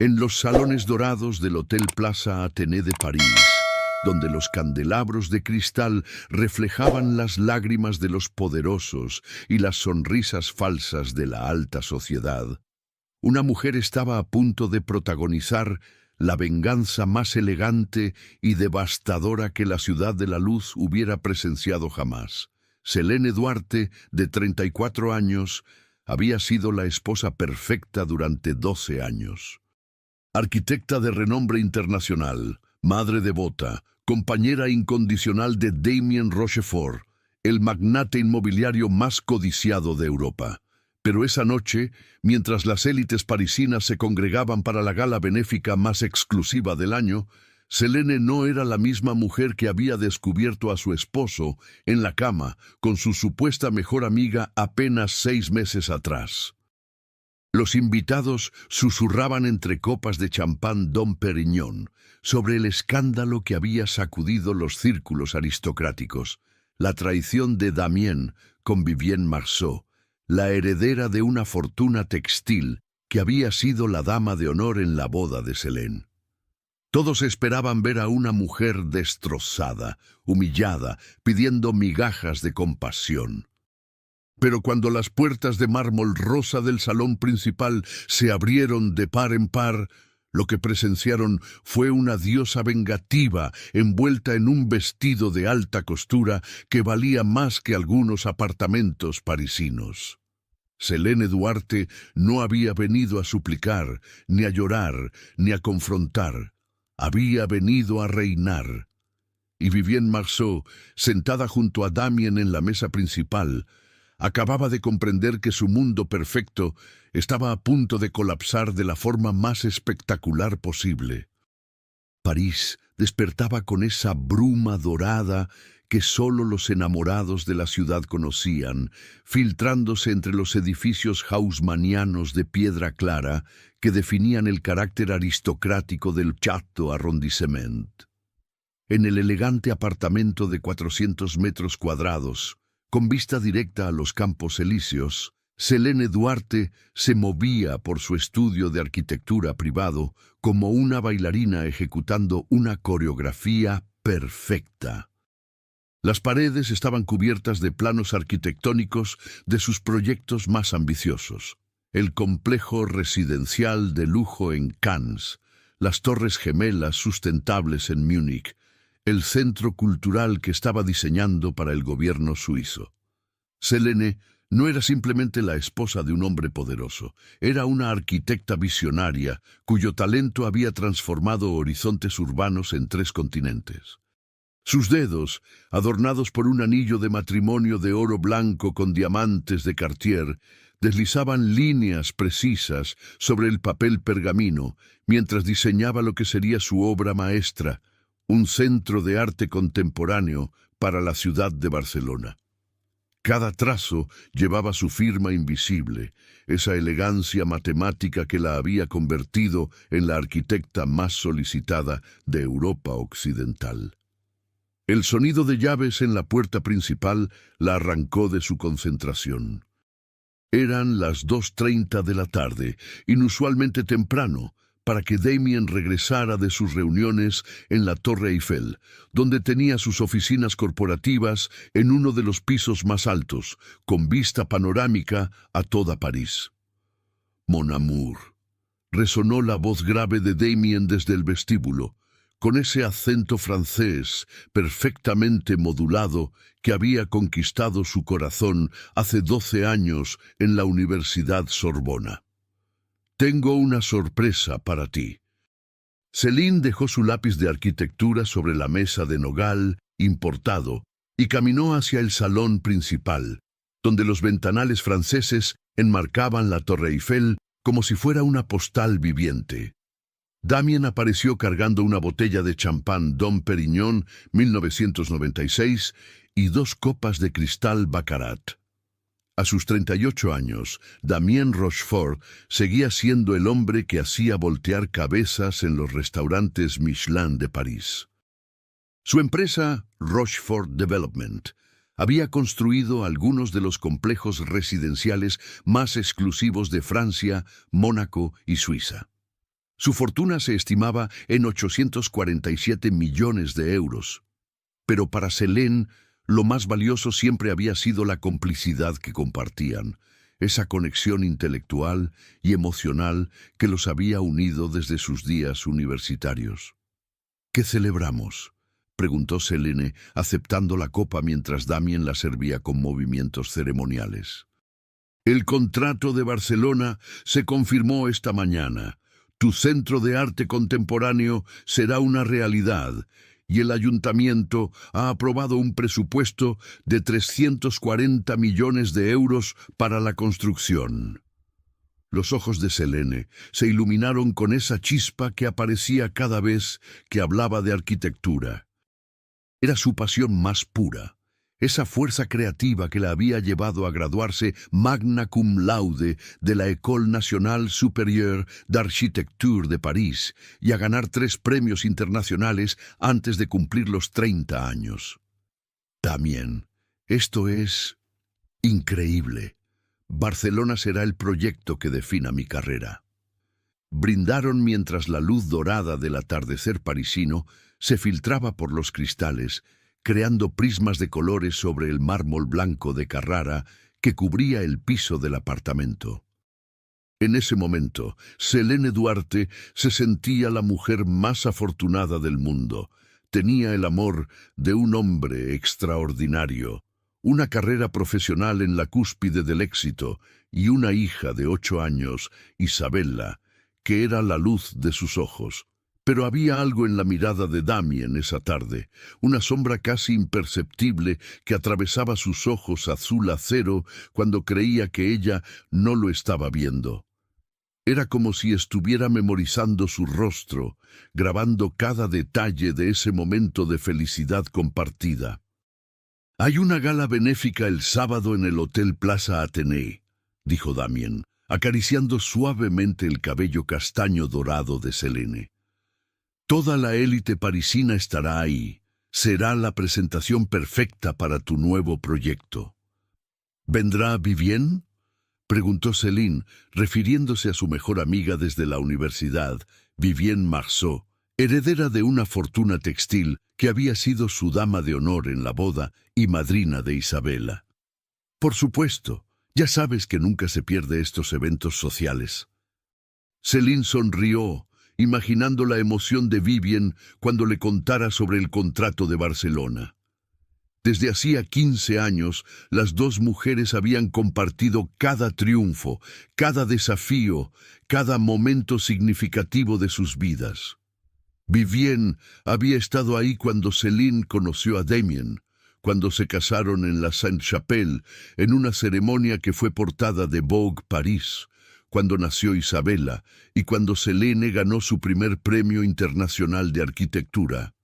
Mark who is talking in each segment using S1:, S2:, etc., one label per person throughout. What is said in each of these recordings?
S1: En los salones dorados del Hotel Plaza Athénée de París, donde los candelabros de cristal reflejaban las lágrimas de los poderosos y las sonrisas falsas de la alta sociedad, una mujer estaba a punto de protagonizar la venganza más elegante y devastadora que la Ciudad de la Luz hubiera presenciado jamás. Selene Duarte, de 34 años, había sido la esposa perfecta durante 12 años. Arquitecta de renombre internacional, madre devota, compañera incondicional de Damien Rochefort, el magnate inmobiliario más codiciado de Europa. Pero esa noche, mientras las élites parisinas se congregaban para la gala benéfica más exclusiva del año, Selene no era la misma mujer que había descubierto a su esposo en la cama con su supuesta mejor amiga apenas 6 meses atrás. Los invitados susurraban entre copas de champán Dom Pérignon sobre el escándalo que había sacudido los círculos aristocráticos, la traición de Damien con Vivienne Marceau, la heredera de una fortuna textil que había sido la dama de honor en la boda de Selene. Todos esperaban ver a una mujer destrozada, humillada, pidiendo migajas de compasión. Pero cuando las puertas de mármol rosa del salón principal se abrieron de par en par, lo que presenciaron fue una diosa vengativa envuelta en un vestido de alta costura que valía más que algunos apartamentos parisinos. Selene Duarte no había venido a suplicar, ni a llorar, ni a confrontar. Había venido a reinar. Y Vivienne Marceau, sentada junto a Damien en la mesa principal, acababa de comprender que su mundo perfecto estaba a punto de colapsar de la forma más espectacular posible. París despertaba con esa bruma dorada que solo los enamorados de la ciudad conocían, filtrándose entre los edificios haussmannianos de piedra clara que definían el carácter aristocrático del Château Arrondissement. En el elegante apartamento de 400 metros cuadrados, con vista directa a los Campos Elíseos, Selene Duarte se movía por su estudio de arquitectura privado como una bailarina ejecutando una coreografía perfecta. Las paredes estaban cubiertas de planos arquitectónicos de sus proyectos más ambiciosos. El complejo residencial de lujo en Cannes, las Torres Gemelas sustentables en Múnich, el centro cultural que estaba diseñando para el gobierno suizo. Selene no era simplemente la esposa de un hombre poderoso, era una arquitecta visionaria cuyo talento había transformado horizontes urbanos en 3 continentes. Sus dedos, adornados por un anillo de matrimonio de oro blanco con diamantes de Cartier, deslizaban líneas precisas sobre el papel pergamino mientras diseñaba lo que sería su obra maestra, un centro de arte contemporáneo para la ciudad de Barcelona. Cada trazo llevaba su firma invisible, esa elegancia matemática que la había convertido en la arquitecta más solicitada de Europa Occidental. El sonido de llaves en la puerta principal la arrancó de su concentración. Eran las 2:30 de la tarde, inusualmente temprano, para que Damien regresara de sus reuniones en la Torre Eiffel, donde tenía sus oficinas corporativas en uno de los pisos más altos, con vista panorámica a toda París. «Mon amour», resonó la voz grave de Damien desde el vestíbulo, con ese acento francés perfectamente modulado que había conquistado su corazón hace 12 años en la Universidad Sorbona. «Tengo una sorpresa para ti». Céline dejó su lápiz de arquitectura sobre la mesa de nogal importado y caminó hacia el salón principal, donde los ventanales franceses enmarcaban la Torre Eiffel como si fuera una postal viviente. Damien apareció cargando una botella de champán Dom Pérignon 1996 y 2 copas de cristal Baccarat. A sus 38 años, Damien Rochefort seguía siendo el hombre que hacía voltear cabezas en los restaurantes Michelin de París. Su empresa, Rochefort Development, había construido algunos de los complejos residenciales más exclusivos de Francia, Mónaco y Suiza. Su fortuna se estimaba en 847 millones de euros. Pero para Selene, lo más valioso siempre había sido la complicidad que compartían, esa conexión intelectual y emocional que los había unido desde sus días universitarios. ¿Qué celebramos?, preguntó Selene, aceptando la copa mientras Damien la servía con movimientos ceremoniales. El contrato de Barcelona se confirmó esta mañana. Tu centro de arte contemporáneo será una realidad y el ayuntamiento ha aprobado un presupuesto de 340 millones de euros para la construcción. Los ojos de Selene se iluminaron con esa chispa que aparecía cada vez que hablaba de arquitectura. Era su pasión más pura, esa fuerza creativa que la había llevado a graduarse magna cum laude de la École Nationale Supérieure d'Architecture de París y a ganar 3 premios internacionales antes de cumplir los 30 años. Damien, esto es increíble. Barcelona será el proyecto que defina mi carrera. Brindaron mientras la luz dorada del atardecer parisino se filtraba por los cristales, creando prismas de colores sobre el mármol blanco de Carrara que cubría el piso del apartamento. En ese momento, Selene Duarte se sentía la mujer más afortunada del mundo. Tenía el amor de un hombre extraordinario, una carrera profesional en la cúspide del éxito y una hija de 8 años, Isabella, que era la luz de sus ojos. Pero había algo en la mirada de Damien esa tarde, una sombra casi imperceptible que atravesaba sus ojos azul acero cuando creía que ella no lo estaba viendo. Era como si estuviera memorizando su rostro, grabando cada detalle de ese momento de felicidad compartida. «Hay una gala benéfica el sábado en el Hotel Plaza Athénée», dijo Damien, acariciando suavemente el cabello castaño dorado de Selene. «Toda la élite parisina estará ahí. Será la presentación perfecta para tu nuevo proyecto». «¿Vendrá Vivienne?», preguntó Selene, refiriéndose a su mejor amiga desde la universidad, Vivienne Marceau, heredera de una fortuna textil que había sido su dama de honor en la boda y madrina de Isabella. «Por supuesto, ya sabes que nunca se pierde estos eventos sociales». Selene sonrió, imaginando la emoción de Vivienne cuando le contara sobre el contrato de Barcelona. Desde hacía 15 años, las dos mujeres habían compartido cada triunfo, cada desafío, cada momento significativo de sus vidas. Vivienne había estado ahí cuando Selene conoció a Damien, cuando se casaron en la Sainte-Chapelle, en una ceremonia que fue portada de Vogue París, cuando nació Isabella y cuando Selene ganó su primer premio internacional de arquitectura.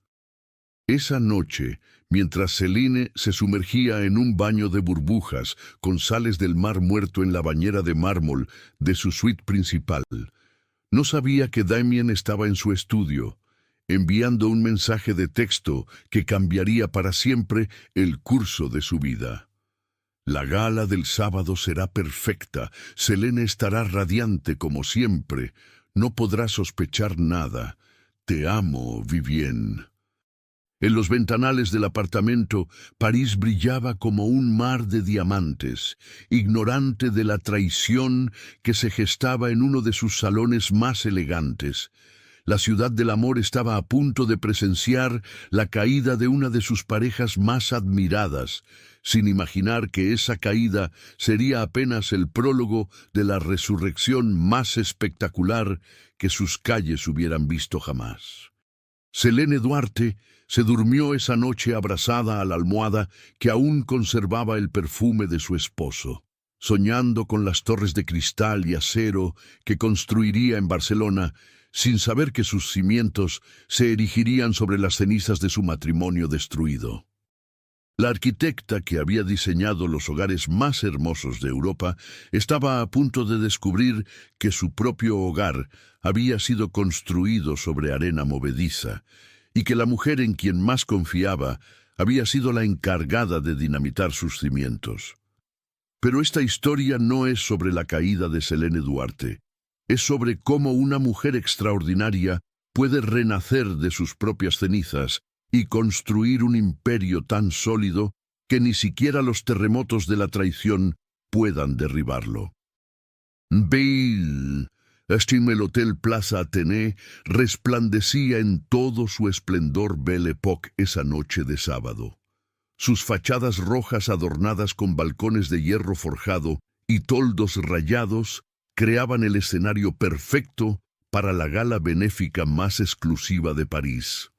S1: Esa noche, mientras Selene se sumergía en un baño de burbujas con sales del mar muerto en la bañera de mármol de su suite principal, no sabía que Damien estaba en su estudio, enviando un mensaje de texto que cambiaría para siempre el curso de su vida. La gala del sábado será perfecta, Selene estará radiante como siempre, no podrá sospechar nada. Te amo, Vivienne. En los ventanales del apartamento, París brillaba como un mar de diamantes, ignorante de la traición que se gestaba en uno de sus salones más elegantes. La ciudad del amor estaba a punto de presenciar la caída de una de sus parejas más admiradas, sin imaginar que esa caída sería apenas el prólogo de la resurrección más espectacular que sus calles hubieran visto jamás. Selene Duarte se durmió esa noche abrazada a la almohada que aún conservaba el perfume de su esposo, soñando con las torres de cristal y acero que construiría en Barcelona, sin saber que sus cimientos se erigirían sobre las cenizas de su matrimonio destruido. La arquitecta que había diseñado los hogares más hermosos de Europa estaba a punto de descubrir que su propio hogar había sido construido sobre arena movediza y que la mujer en quien más confiaba había sido la encargada de dinamitar sus cimientos. Pero esta historia no es sobre la caída de Selene Duarte. Es sobre cómo una mujer extraordinaria puede renacer de sus propias cenizas y construir un imperio tan sólido que ni siquiera los terremotos de la traición puedan derribarlo. Bale, el Hotel Plaza Athénée, resplandecía en todo su esplendor Belle Époque esa noche de sábado. Sus fachadas rojas adornadas con balcones de hierro forjado y toldos rayados creaban el escenario perfecto para la gala benéfica más exclusiva de París.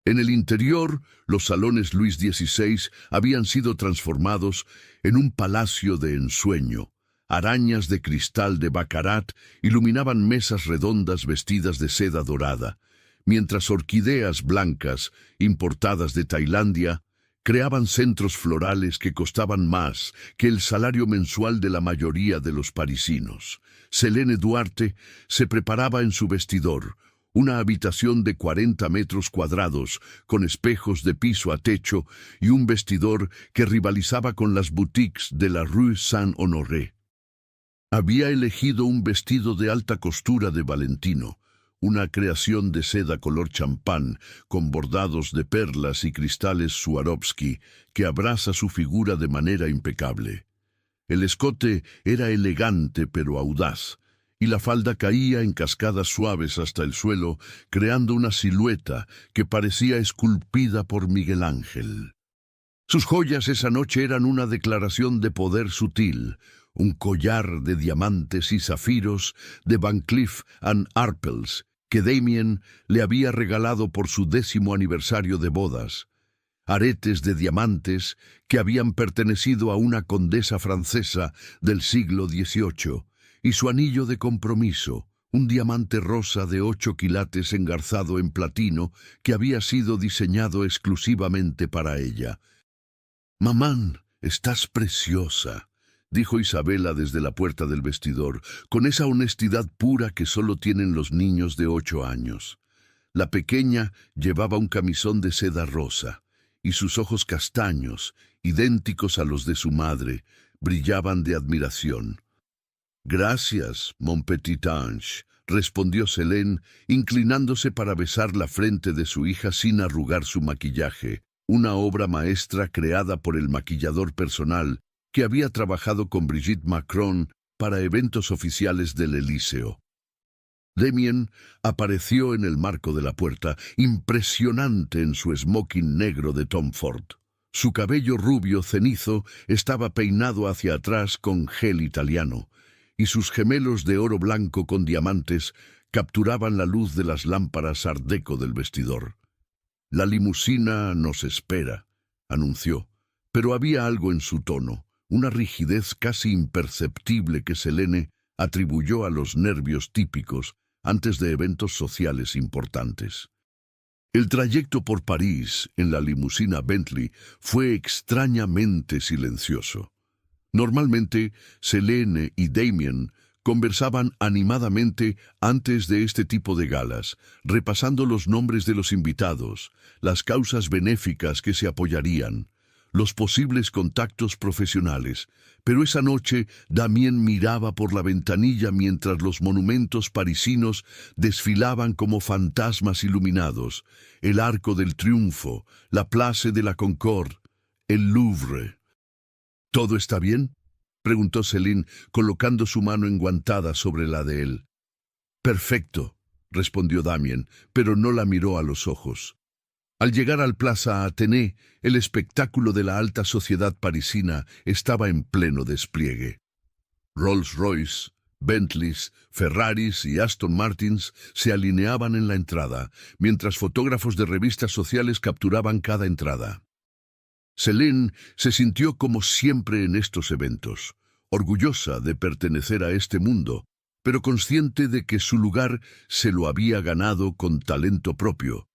S1: En el interior, los salones Luis XVI habían sido transformados en un palacio de ensueño. Arañas de cristal de Baccarat iluminaban mesas redondas vestidas de seda dorada, mientras orquídeas blancas, importadas de Tailandia, creaban centros florales que costaban más que el salario mensual de la mayoría de los parisinos. Selene Duarte se preparaba en su vestidor, una habitación de 40 metros cuadrados, con espejos de piso a techo y un vestidor que rivalizaba con las boutiques de la Rue Saint-Honoré. Había elegido un vestido de alta costura de Valentino, una creación de seda color champán, con bordados de perlas y cristales Swarovski, que abraza su figura de manera impecable. El escote era elegante pero audaz, y la falda caía en cascadas suaves hasta el suelo, creando una silueta que parecía esculpida por Miguel Ángel. Sus joyas esa noche eran una declaración de poder sutil, un collar de diamantes y zafiros de Van Cleef & Arpels, que Damien le había regalado por su 10º aniversario de bodas, aretes de diamantes que habían pertenecido a una condesa francesa del siglo XVIII, y su anillo de compromiso, un diamante rosa de 8 quilates engarzado en platino que había sido diseñado exclusivamente para ella. «Mamán, estás preciosa», dijo Isabela desde la puerta del vestidor, con esa honestidad pura que solo tienen los niños de 8 años. La pequeña llevaba un camisón de seda rosa, y sus ojos castaños, idénticos a los de su madre, brillaban de admiración. «Gracias, mon petit ange», respondió Selene, inclinándose para besar la frente de su hija sin arrugar su maquillaje, una obra maestra creada por el maquillador personal que había trabajado con Brigitte Macron para eventos oficiales del Elíseo. Damien apareció en el marco de la puerta, impresionante en su smoking negro de Tom Ford. Su cabello rubio cenizo estaba peinado hacia atrás con gel italiano, y sus gemelos de oro blanco con diamantes capturaban la luz de las lámparas art déco del vestidor. «La limusina nos espera», anunció, pero había algo en su tono, una rigidez casi imperceptible que Selene atribuyó a los nervios típicos antes de eventos sociales importantes. El trayecto por París en la limusina Bentley fue extrañamente silencioso. Normalmente, Selene y Damien conversaban animadamente antes de este tipo de galas, repasando los nombres de los invitados, las causas benéficas que se apoyarían, los posibles contactos profesionales, pero esa noche Damien miraba por la ventanilla mientras los monumentos parisinos desfilaban como fantasmas iluminados, el Arco del Triunfo, la Place de la Concorde, el Louvre. «¿Todo está bien?», preguntó Selene, colocando su mano enguantada sobre la de él. «Perfecto», respondió Damien, pero no la miró a los ojos. Al llegar al Plaza Athénée, el espectáculo de la alta sociedad parisina estaba en pleno despliegue. Rolls-Royce, Bentleys, Ferraris y Aston Martins se alineaban en la entrada, mientras fotógrafos de revistas sociales capturaban cada entrada. Selene se sintió como siempre en estos eventos, orgullosa de pertenecer a este mundo, pero consciente de que su lugar se lo había ganado con talento propio,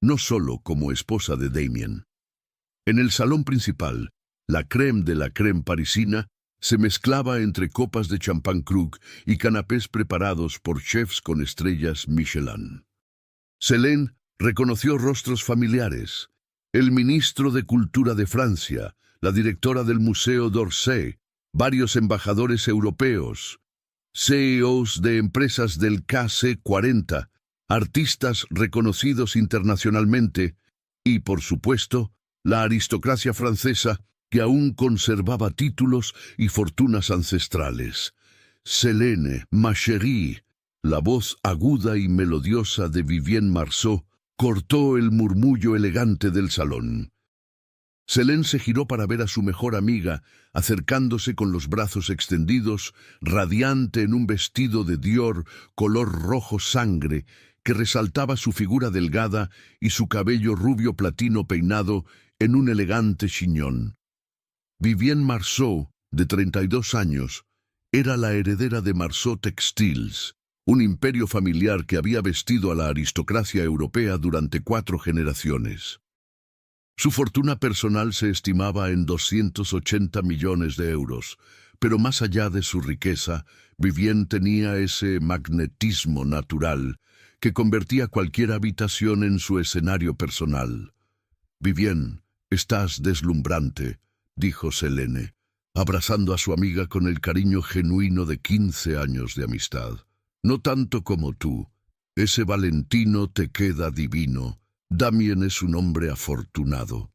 S1: no solo como esposa de Damien. En el salón principal, la crème de la crème parisina se mezclaba entre copas de champán Krug y canapés preparados por chefs con estrellas Michelin. Selene reconoció rostros familiares: el ministro de Cultura de Francia, la directora del Museo d'Orsay, varios embajadores europeos. CEOs de empresas del KC40, artistas reconocidos internacionalmente y, por supuesto, la aristocracia francesa que aún conservaba títulos y fortunas ancestrales. Selene, ma chérie, la voz aguda y melodiosa de Vivienne Marceau, cortó el murmullo elegante del salón. Selene se giró para ver a su mejor amiga, acercándose con los brazos extendidos, radiante en un vestido de Dior color rojo sangre, que resaltaba su figura delgada y su cabello rubio platino peinado en un elegante chiñón. Vivienne Marceau, de 32 años, era la heredera de Marceau Textiles, un imperio familiar que había vestido a la aristocracia europea durante 4 generaciones. Su fortuna personal se estimaba en 280 millones de euros, pero más allá de su riqueza, Vivienne tenía ese magnetismo natural que convertía cualquier habitación en su escenario personal. «Vivienne, estás deslumbrante», dijo Selene, abrazando a su amiga con el cariño genuino de 15 años de amistad. «No tanto como tú. Ese Valentino te queda divino. Damien es un hombre afortunado».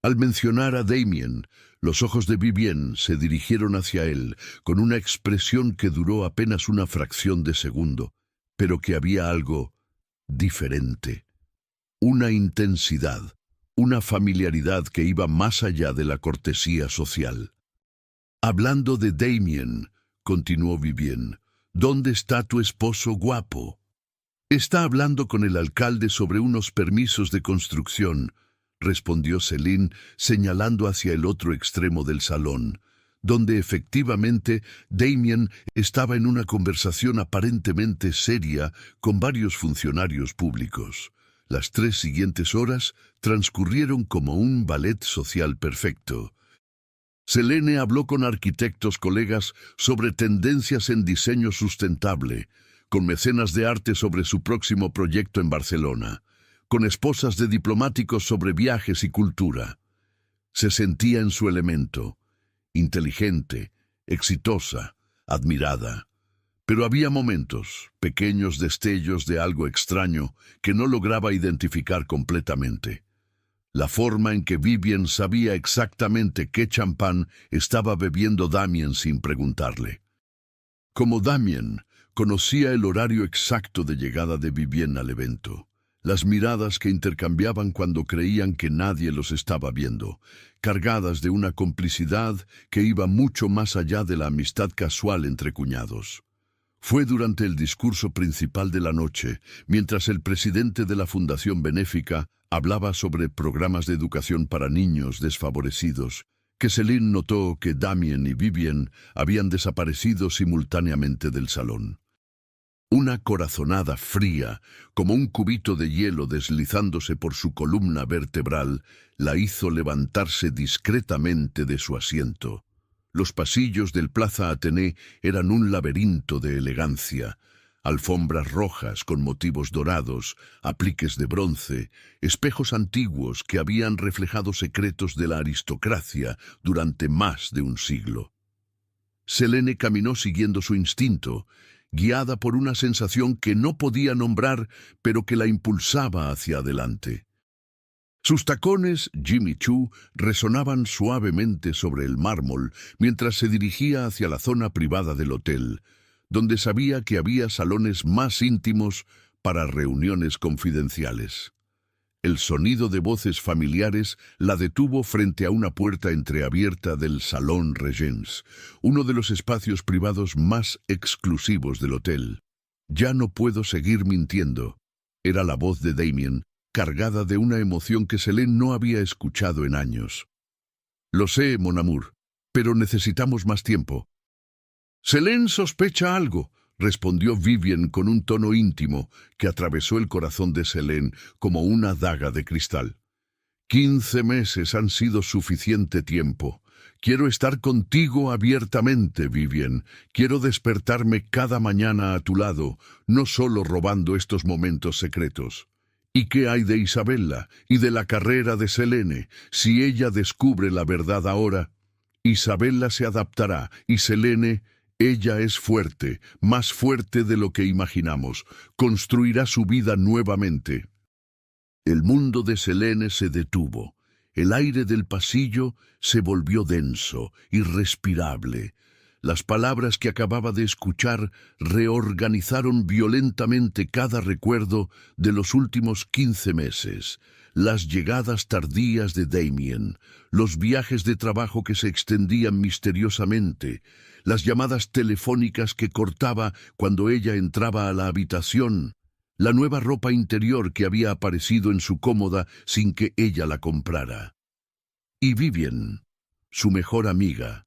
S1: Al mencionar a Damien, los ojos de Vivienne se dirigieron hacia él con una expresión que duró apenas una fracción de segundo, pero que había algo diferente. Una intensidad, una familiaridad que iba más allá de la cortesía social. «Hablando de Damien», continuó Vivienne, «¿dónde está tu esposo guapo?» «Está hablando con el alcalde sobre unos permisos de construcción», respondió Selene, señalando hacia el otro extremo del salón, donde efectivamente Damien estaba en una conversación aparentemente seria con varios funcionarios públicos. Las 3 siguientes horas transcurrieron como un ballet social perfecto. Selene habló con arquitectos colegas sobre tendencias en diseño sustentable, con mecenas de arte sobre su próximo proyecto en Barcelona, con esposas de diplomáticos sobre viajes y cultura. Se sentía en su elemento, inteligente, exitosa, admirada. Pero había momentos, pequeños destellos de algo extraño que no lograba identificar completamente. La forma en que Vivienne sabía exactamente qué champán estaba bebiendo Damien sin preguntarle. Como Damien conocía el horario exacto de llegada de Vivienne al evento, las miradas que intercambiaban cuando creían que nadie los estaba viendo, cargadas de una complicidad que iba mucho más allá de la amistad casual entre cuñados. Fue durante el discurso principal de la noche, mientras el presidente de la Fundación Benéfica hablaba sobre programas de educación para niños desfavorecidos, que Selene notó que Damien y Vivienne habían desaparecido simultáneamente del salón. Una corazonada fría, como un cubito de hielo deslizándose por su columna vertebral, la hizo levantarse discretamente de su asiento. Los pasillos del Plaza Athénée eran un laberinto de elegancia, alfombras rojas con motivos dorados, apliques de bronce, espejos antiguos que habían reflejado secretos de la aristocracia durante más de un siglo. Selene caminó siguiendo su instinto, guiada por una sensación que no podía nombrar, pero que la impulsaba hacia adelante. Sus tacones, Jimmy Choo, resonaban suavemente sobre el mármol mientras se dirigía hacia la zona privada del hotel, donde sabía que había salones más íntimos para reuniones confidenciales. El sonido de voces familiares la detuvo frente a una puerta entreabierta del Salón Regents, uno de los espacios privados más exclusivos del hotel. «Ya no puedo seguir mintiendo», era la voz de Damien, cargada de una emoción que Selene no había escuchado en años. «Lo sé, mon amour, pero necesitamos más tiempo». «Selene sospecha algo», respondió Vivienne con un tono íntimo que atravesó el corazón de Selene como una daga de cristal. 15 meses han sido suficiente tiempo. Quiero estar contigo abiertamente, Vivienne. Quiero despertarme cada mañana a tu lado, no solo robando estos momentos secretos. ¿Y qué hay de Isabella y de la carrera de Selene? Si ella descubre la verdad ahora, Isabella se adaptará y Selene Ella es fuerte, más fuerte de lo que imaginamos. Construirá su vida nuevamente. El mundo de Selene se detuvo. El aire del pasillo se volvió denso, irrespirable. Las palabras que acababa de escuchar reorganizaron violentamente cada recuerdo de los últimos 15 meses. Las llegadas tardías de Damien, los viajes de trabajo que se extendían misteriosamente, las llamadas telefónicas que cortaba cuando ella entraba a la habitación, la nueva ropa interior que había aparecido en su cómoda sin que ella la comprara. Y Vivian, su mejor amiga,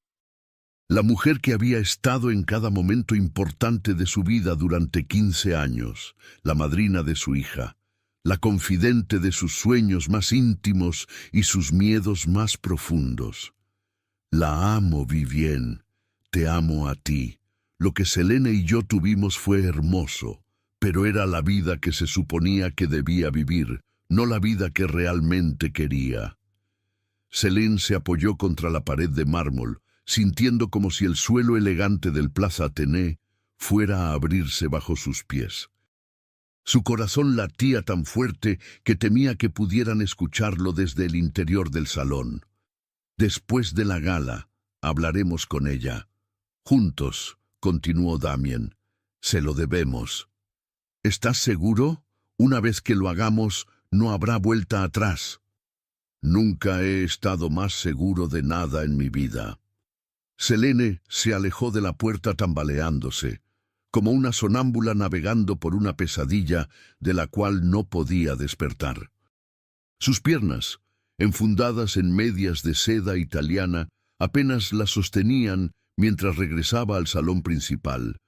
S1: la mujer que había estado en cada momento importante de su vida durante 15 años, la madrina de su hija, la confidente de sus sueños más íntimos y sus miedos más profundos. La amo, Vivian, te amo a ti. Lo que Selene y yo tuvimos fue hermoso, pero era la vida que se suponía que debía vivir, no la vida que realmente quería. Selene se apoyó contra la pared de mármol, sintiendo como si el suelo elegante del Plaza Athénée fuera a abrirse bajo sus pies. Su corazón latía tan fuerte que temía que pudieran escucharlo desde el interior del salón. Después de la gala, hablaremos con ella. Juntos, continuó Damien, se lo debemos. ¿Estás seguro? Una vez que lo hagamos, no habrá vuelta atrás. Nunca he estado más seguro de nada en mi vida. Selene se alejó de la puerta tambaleándose, como una sonámbula navegando por una pesadilla de la cual no podía despertar. Sus piernas, enfundadas en medias de seda italiana, apenas la sostenían mientras regresaba al salón principal,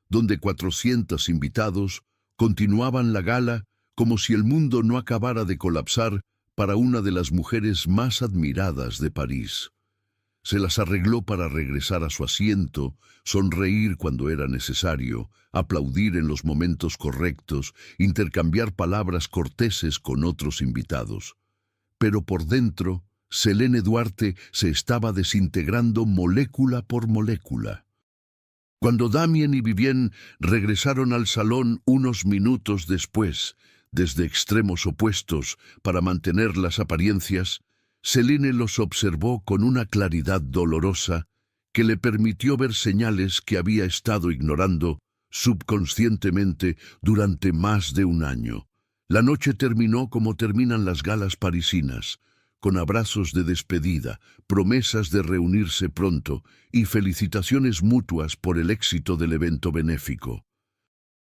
S1: donde 400 invitados continuaban la gala como si el mundo no acabara de colapsar para una de las mujeres más admiradas de París. Se las arregló para regresar a su asiento, sonreír cuando era necesario, aplaudir en los momentos correctos, intercambiar palabras corteses con otros invitados. Pero por dentro, Selene Duarte se estaba desintegrando molécula por molécula. Cuando Damien y Vivian regresaron al salón unos minutos después, desde extremos opuestos para mantener las apariencias, Selene los observó con una claridad dolorosa que le permitió ver señales que había estado ignorando subconscientemente durante más de un año. La noche terminó como terminan las galas parisinas, con abrazos de despedida, promesas de reunirse pronto y felicitaciones mutuas por el éxito del evento benéfico.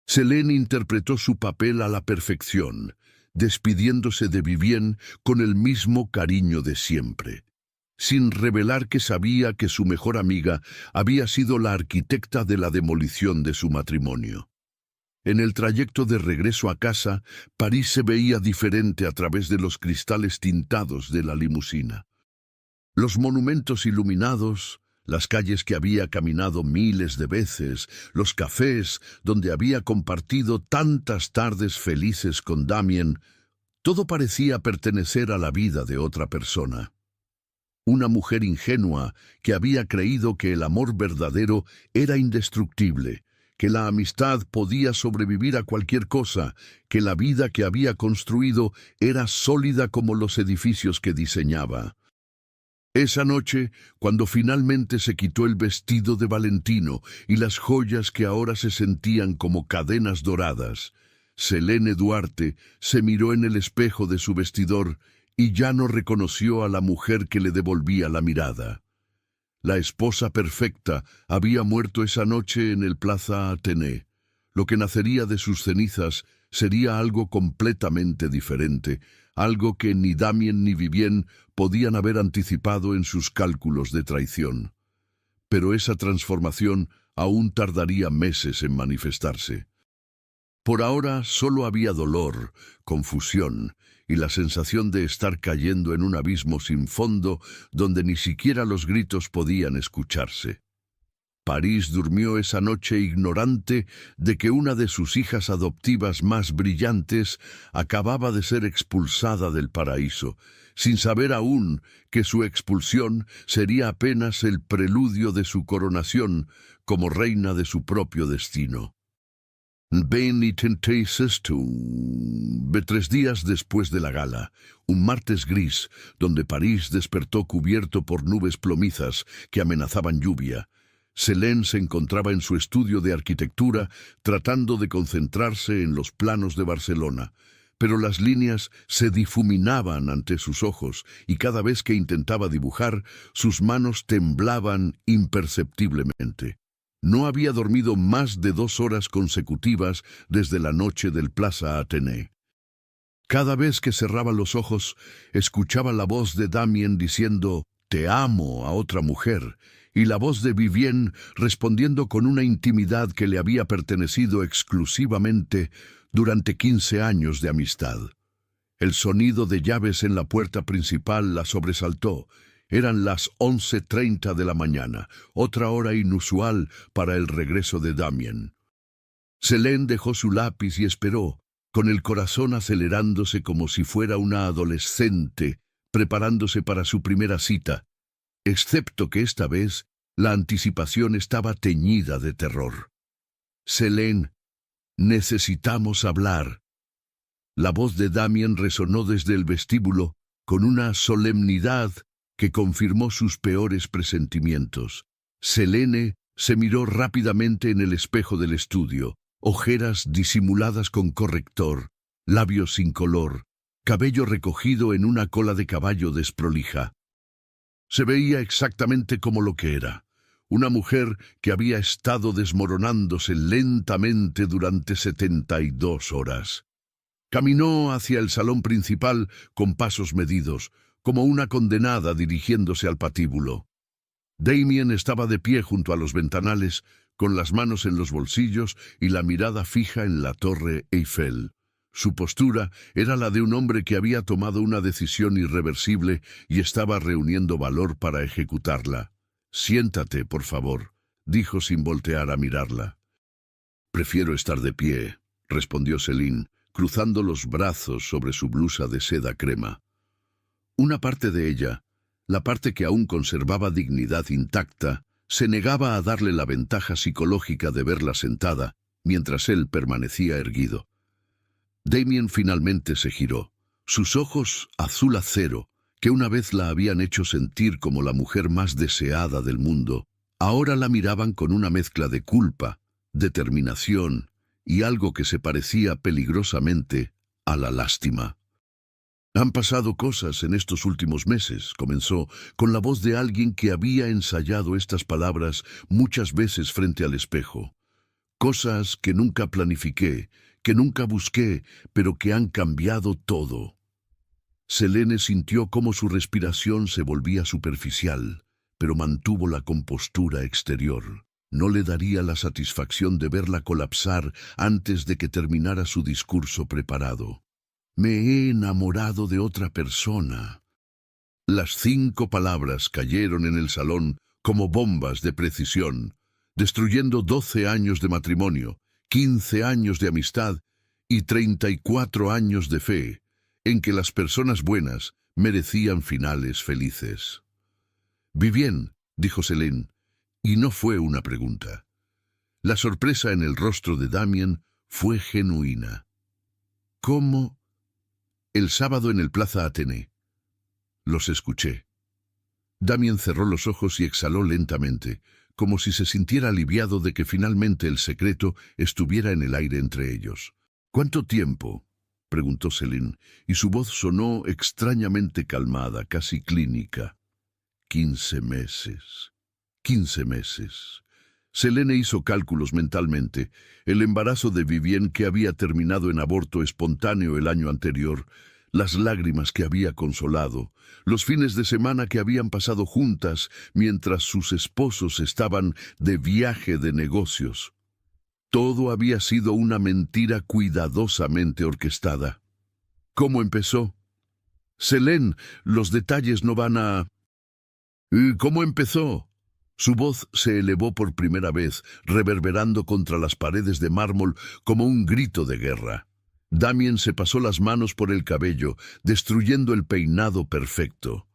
S1: Selene interpretó su papel a la perfección, despidiéndose de Vivian con el mismo cariño de siempre, sin revelar que sabía que su mejor amiga había sido la arquitecta de la demolición de su matrimonio. En el trayecto de regreso a casa, París se veía diferente a través de los cristales tintados de la limusina. Los monumentos iluminados, las calles que había caminado miles de veces, los cafés donde había compartido tantas tardes felices con Damien, todo parecía pertenecer a la vida de otra persona. Una mujer ingenua que había creído que el amor verdadero era indestructible, que la amistad podía sobrevivir a cualquier cosa, que la vida que había construido era sólida como los edificios que diseñaba. Esa noche, cuando finalmente se quitó el vestido de Valentino y las joyas que ahora se sentían como cadenas doradas, Selene Duarte se miró en el espejo de su vestidor y ya no reconoció a la mujer que le devolvía la mirada. La esposa perfecta había muerto esa noche en el Plaza Athénée. Lo que nacería de sus cenizas sería algo completamente diferente, algo que ni Damien ni Vivian podían haber anticipado en sus cálculos de traición. Pero esa transformación aún tardaría meses en manifestarse. Por ahora solo había dolor, confusión y la sensación de estar cayendo en un abismo sin fondo donde ni siquiera los gritos podían escucharse. París durmió esa noche ignorante de que una de sus hijas adoptivas más brillantes acababa de ser expulsada del paraíso, sin saber aún que su expulsión sería apenas el preludio de su coronación como reina de su propio destino. Tres días después de la gala, un martes gris, donde París despertó cubierto por nubes plomizas que amenazaban lluvia, Selene se encontraba en su estudio de arquitectura tratando de concentrarse en los planos de Barcelona, pero las líneas se difuminaban ante sus ojos y cada vez que intentaba dibujar, sus manos temblaban imperceptiblemente. No había dormido más de 2 horas consecutivas desde la noche del Plaza Athénée. Cada vez que cerraba los ojos, escuchaba la voz de Damien diciendo «Te amo» a otra mujer, y la voz de Vivienne respondiendo con una intimidad que le había pertenecido exclusivamente durante 15 años de amistad. El sonido de llaves en la puerta principal la sobresaltó. Eran las 11:30 de la mañana, otra hora inusual para el regreso de Damien. Selene dejó su lápiz y esperó, con el corazón acelerándose como si fuera una adolescente, preparándose para su primera cita, excepto que esta vez la anticipación estaba teñida de terror. «Selene, necesitamos hablar». La voz de Damien resonó desde el vestíbulo con una solemnidad que confirmó sus peores presentimientos. Selene se miró rápidamente en el espejo del estudio, ojeras disimuladas con corrector, labios sin color, cabello recogido en una cola de caballo desprolija. Se veía exactamente como lo que era, una mujer que había estado desmoronándose lentamente durante 72 horas. Caminó hacia el salón principal con pasos medidos, como una condenada dirigiéndose al patíbulo. Damien estaba de pie junto a los ventanales, con las manos en los bolsillos y la mirada fija en la Torre Eiffel. Su postura era la de un hombre que había tomado una decisión irreversible y estaba reuniendo valor para ejecutarla. «Siéntate, por favor», dijo sin voltear a mirarla. «Prefiero estar de pie», respondió Selene, cruzando los brazos sobre su blusa de seda crema. Una parte de ella, la parte que aún conservaba dignidad intacta, se negaba a darle la ventaja psicológica de verla sentada, mientras él permanecía erguido. Damien finalmente se giró. Sus ojos azul acero, que una vez la habían hecho sentir como la mujer más deseada del mundo, ahora la miraban con una mezcla de culpa, determinación y algo que se parecía peligrosamente a la lástima. «Han pasado cosas en estos últimos meses», comenzó, con la voz de alguien que había ensayado estas palabras muchas veces frente al espejo. «Cosas que nunca planifiqué, que nunca busqué, pero que han cambiado todo». Selene sintió cómo su respiración se volvía superficial, pero mantuvo la compostura exterior. No le daría la satisfacción de verla colapsar antes de que terminara su discurso preparado. «Me he enamorado de otra persona». Las 5 palabras cayeron en el salón como bombas de precisión, destruyendo 12 años de matrimonio, 15 años de amistad y 34 años de fe, en que las personas buenas merecían finales felices. «Vivienne», dijo Selene, y no fue una pregunta. La sorpresa en el rostro de Damien fue genuina. «¿Cómo?» «El sábado en el Plaza Athénée». «Los escuché». Damien cerró los ojos y exhaló lentamente, como si se sintiera aliviado de que finalmente el secreto estuviera en el aire entre ellos. «¿Cuánto tiempo?», preguntó Selene, y su voz sonó extrañamente calmada, casi clínica. 15 meses. 15 meses. Selene hizo cálculos mentalmente. El embarazo de Vivienne, que había terminado en aborto espontáneo el año anterior, las lágrimas que había consolado, los fines de semana que habían pasado juntas mientras sus esposos estaban de viaje de negocios. Todo había sido una mentira cuidadosamente orquestada. ¿Cómo empezó? «Selene, los detalles no van a...» «¿Cómo empezó?», Su voz se elevó por primera vez, reverberando contra las paredes de mármol como un grito de guerra. Damien se pasó las manos por el cabello, destruyendo el peinado perfecto.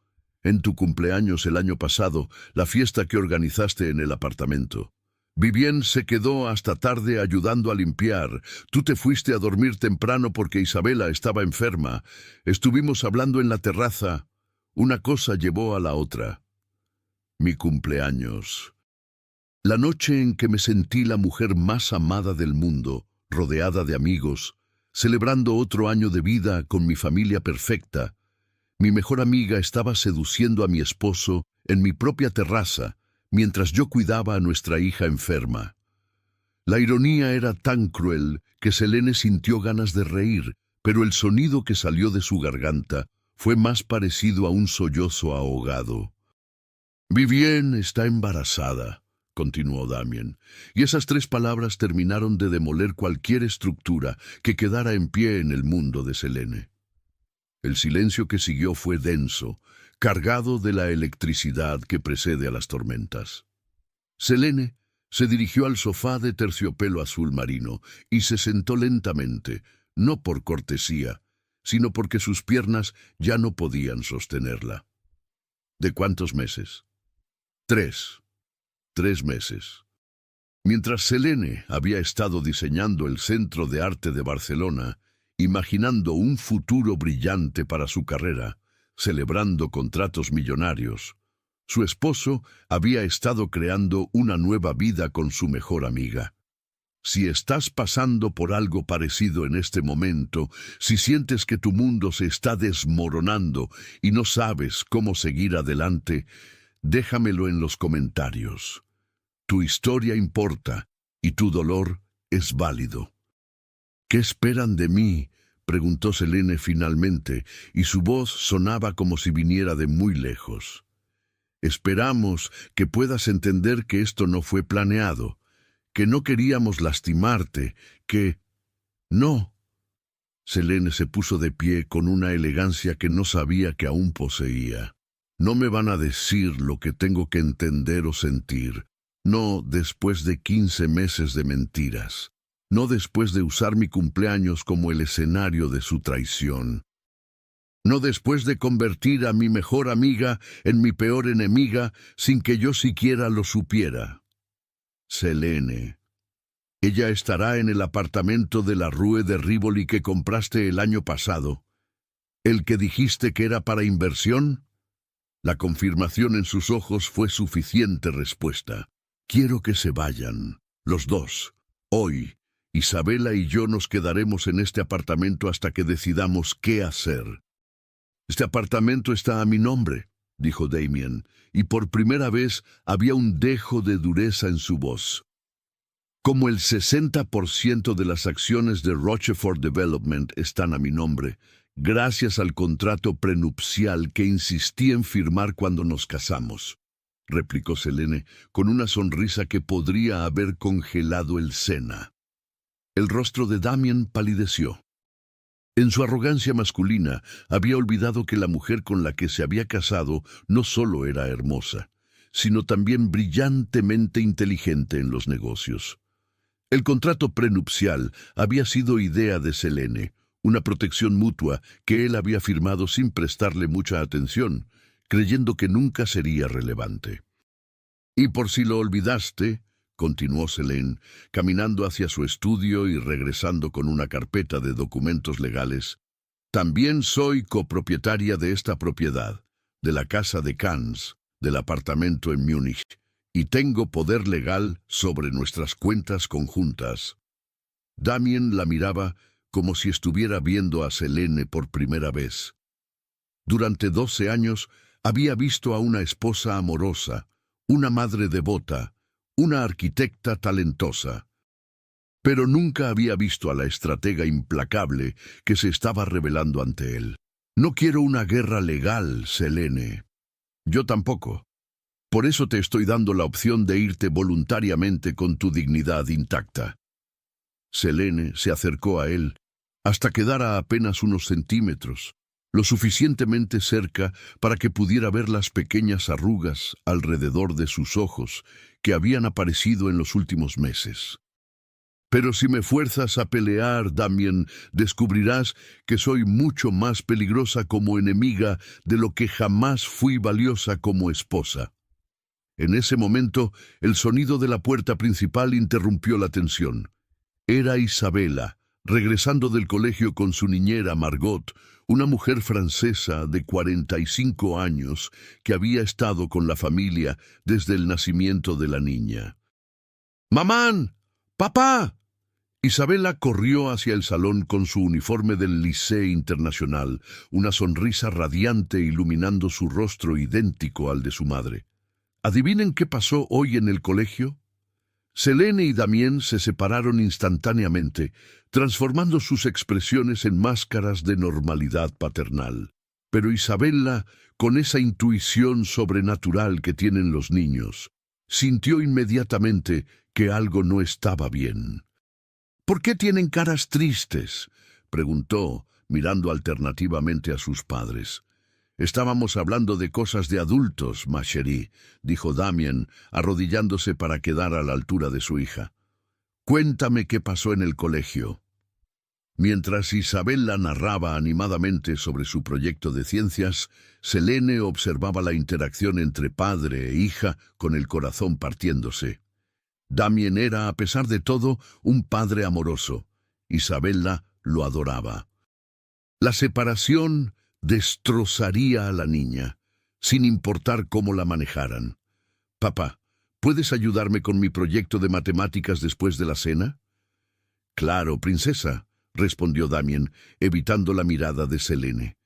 S1: En tu cumpleaños el año pasado, la fiesta que organizaste en el apartamento. Vivien se quedó hasta tarde ayudando a limpiar. Tú te fuiste a dormir temprano porque Isabela estaba enferma. Estuvimos hablando en la terraza. Una cosa llevó a la otra. Mi cumpleaños. La noche en que me sentí la mujer más amada del mundo, rodeada de amigos, celebrando otro año de vida con mi familia perfecta. Mi mejor amiga estaba seduciendo a mi esposo en mi propia terraza, mientras yo cuidaba a nuestra hija enferma. La ironía era tan cruel que Selene sintió ganas de reír, pero el sonido que salió de su garganta fue más parecido a un sollozo ahogado. «Vivien está embarazada», continuó Damien, y esas 3 palabras terminaron de demoler cualquier estructura que quedara en pie en el mundo de Selene. El silencio que siguió fue denso, cargado de la electricidad que precede a las tormentas. Selene se dirigió al sofá de terciopelo azul marino y se sentó lentamente, no por cortesía, sino porque sus piernas ya no podían sostenerla. ¿De cuántos meses? 3. 3 meses. Mientras Selene había estado diseñando el Centro de Arte de Barcelona, imaginando un futuro brillante para su carrera, celebrando contratos millonarios, su esposo había estado creando una nueva vida con su mejor amiga. Si estás pasando por algo parecido en este momento, si sientes que tu mundo se está desmoronando y no sabes cómo seguir adelante, déjamelo en los comentarios. Tu historia importa y tu dolor es válido. «¿Qué esperan de mí?», preguntó Selene finalmente, y su voz sonaba como si viniera de muy lejos. «Esperamos que puedas entender que esto no fue planeado, que no queríamos lastimarte, que...» «No». Selene se puso de pie con una elegancia que no sabía que aún poseía. «No me van a decir lo que tengo que entender o sentir. No después de 15 meses de mentiras. No después de usar mi cumpleaños como el escenario de su traición. No después de convertir a mi mejor amiga en mi peor enemiga sin que yo siquiera lo supiera. Selene, ella estará en el apartamento de la Rue de Rivoli que compraste el año pasado. ¿El que dijiste que era para inversión?» La confirmación en sus ojos fue suficiente respuesta. «Quiero que se vayan, los dos, hoy. Isabela y yo nos quedaremos en este apartamento hasta que decidamos qué hacer». «Este apartamento está a mi nombre», dijo Damien, y por primera vez había un dejo de dureza en su voz. «Como el 60% de las acciones de Rochefort Development están a mi nombre, gracias al contrato prenupcial que insistí en firmar cuando nos casamos», replicó Selene con una sonrisa que podría haber congelado el Sena. El rostro de Damien palideció. En su arrogancia masculina, había olvidado que la mujer con la que se había casado no solo era hermosa, sino también brillantemente inteligente en los negocios. El contrato prenupcial había sido idea de Selene, una protección mutua que él había firmado sin prestarle mucha atención, creyendo que nunca sería relevante. «Y por si lo olvidaste», continuó Selene, caminando hacia su estudio y regresando con una carpeta de documentos legales, «también soy copropietaria de esta propiedad, de la casa de Cannes, del apartamento en Múnich, y tengo poder legal sobre nuestras cuentas conjuntas». Damien la miraba como si estuviera viendo a Selene por primera vez. Durante 12 años había visto a una esposa amorosa, una madre devota, una arquitecta talentosa. Pero nunca había visto a la estratega implacable que se estaba revelando ante él. «No quiero una guerra legal, Selene». «Yo tampoco. Por eso te estoy dando la opción de irte voluntariamente con tu dignidad intacta». Selene se acercó a él hasta quedar a apenas unos centímetros, lo suficientemente cerca para que pudiera ver las pequeñas arrugas alrededor de sus ojos que habían aparecido en los últimos meses. Pero si me fuerzas a pelear, Damien, descubrirás que soy mucho más peligrosa como enemiga de lo que jamás fui valiosa como esposa. En ese momento, el sonido de la puerta principal interrumpió la tensión. Era Isabela, regresando del colegio con su niñera Margot, una mujer francesa de 45 años que había estado con la familia desde el nacimiento de la niña. ¡Mamán! ¡Papá! Isabela corrió hacia el salón con su uniforme del Liceo Internacional, una sonrisa radiante iluminando su rostro idéntico al de su madre. ¿Adivinen qué pasó hoy en el colegio? Selene y Damien se separaron instantáneamente, transformando sus expresiones en máscaras de normalidad paternal. Pero Isabela, con esa intuición sobrenatural que tienen los niños, sintió inmediatamente que algo no estaba bien. ¿Por qué tienen caras tristes?, preguntó, mirando alternativamente a sus padres. Estábamos hablando de cosas de adultos, ma chérie, dijo Damien, arrodillándose para quedar a la altura de su hija. Cuéntame qué pasó en el colegio. Mientras Isabela narraba animadamente sobre su proyecto de ciencias, Selene observaba la interacción entre padre e hija con el corazón partiéndose. Damien era, a pesar de todo, un padre amoroso. Isabela lo adoraba. La separación destrozaría a la niña, sin importar cómo la manejaran. Papá, ¿puedes ayudarme con mi proyecto de matemáticas después de la cena? Claro, princesa, respondió Damien, evitando la mirada de Selene.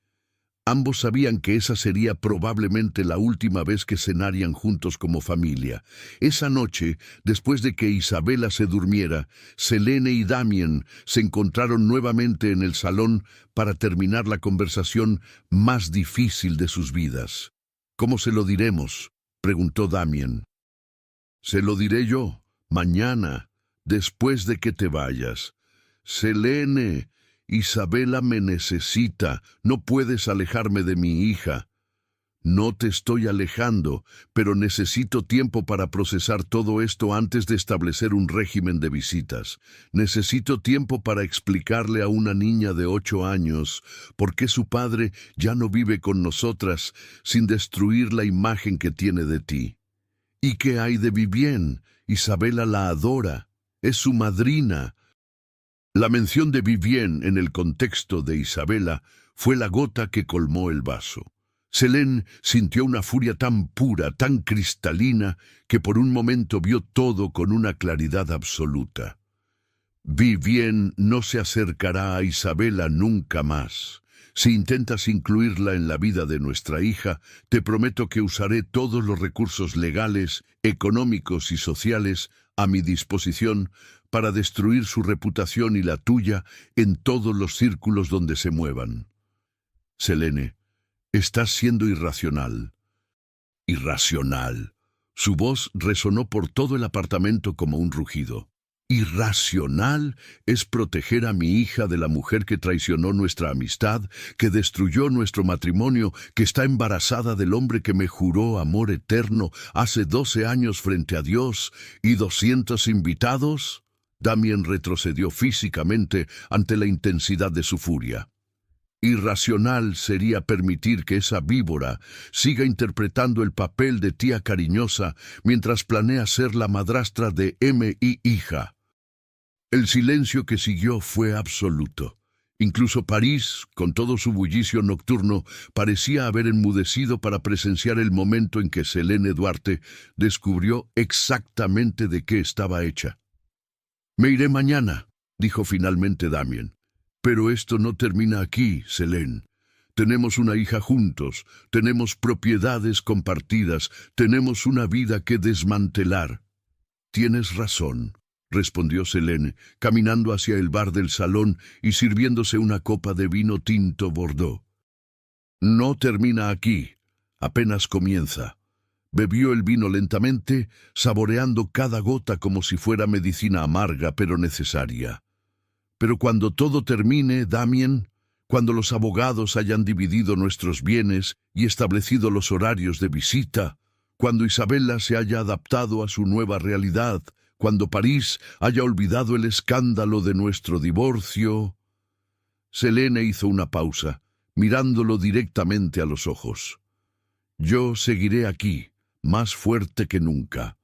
S1: Ambos sabían que esa sería probablemente la última vez que cenarían juntos como familia. Esa noche, después de que Isabela se durmiera, Selene y Damien se encontraron nuevamente en el salón para terminar la conversación más difícil de sus vidas. ¿Cómo se lo diremos?, preguntó Damien. Se lo diré yo, mañana, después de que te vayas. Selene, Isabela me necesita, no puedes alejarme de mi hija. No te estoy alejando, pero necesito tiempo para procesar todo esto antes de establecer un régimen de visitas. Necesito tiempo para explicarle a una niña de 8 años por qué su padre ya no vive con nosotras sin destruir la imagen que tiene de ti. ¿Y qué hay de Vivienne? Isabela la adora, es su madrina. La mención de Vivienne en el contexto de Isabela fue la gota que colmó el vaso. Selene sintió una furia tan pura, tan cristalina, que por un momento vio todo con una claridad absoluta. Vivienne no se acercará a Isabela nunca más. Si intentas incluirla en la vida de nuestra hija, te prometo que usaré todos los recursos legales, económicos y sociales a mi disposición para destruir su reputación y la tuya en todos los círculos donde se muevan. Selene, estás siendo irracional. Irracional. Su voz resonó por todo el apartamento como un rugido. Irracional es proteger a mi hija de la mujer que traicionó nuestra amistad, que destruyó nuestro matrimonio, que está embarazada del hombre que me juró amor eterno hace 12 años frente a Dios y 200 invitados. Damien retrocedió físicamente ante la intensidad de su furia. Irracional sería permitir que esa víbora siga interpretando el papel de tía cariñosa mientras planea ser la madrastra de mi hija. El silencio que siguió fue absoluto. Incluso París, con todo su bullicio nocturno, parecía haber enmudecido para presenciar el momento en que Selene Duarte descubrió exactamente de qué estaba hecha. «Me iré mañana», dijo finalmente Damien. «Pero esto no termina aquí, Selene. Tenemos una hija juntos, tenemos propiedades compartidas, tenemos una vida que desmantelar». «Tienes razón», respondió Selene, caminando hacia el bar del salón y sirviéndose una copa de vino tinto Bordeaux. «No termina aquí, apenas comienza». Bebió el vino lentamente, saboreando cada gota como si fuera medicina amarga pero necesaria. «Pero cuando todo termine, Damien, cuando los abogados hayan dividido nuestros bienes y establecido los horarios de visita, cuando Isabella se haya adaptado a su nueva realidad, cuando París haya olvidado el escándalo de nuestro divorcio. Selene hizo una pausa, mirándolo directamente a los ojos. Yo seguiré aquí, más fuerte que nunca.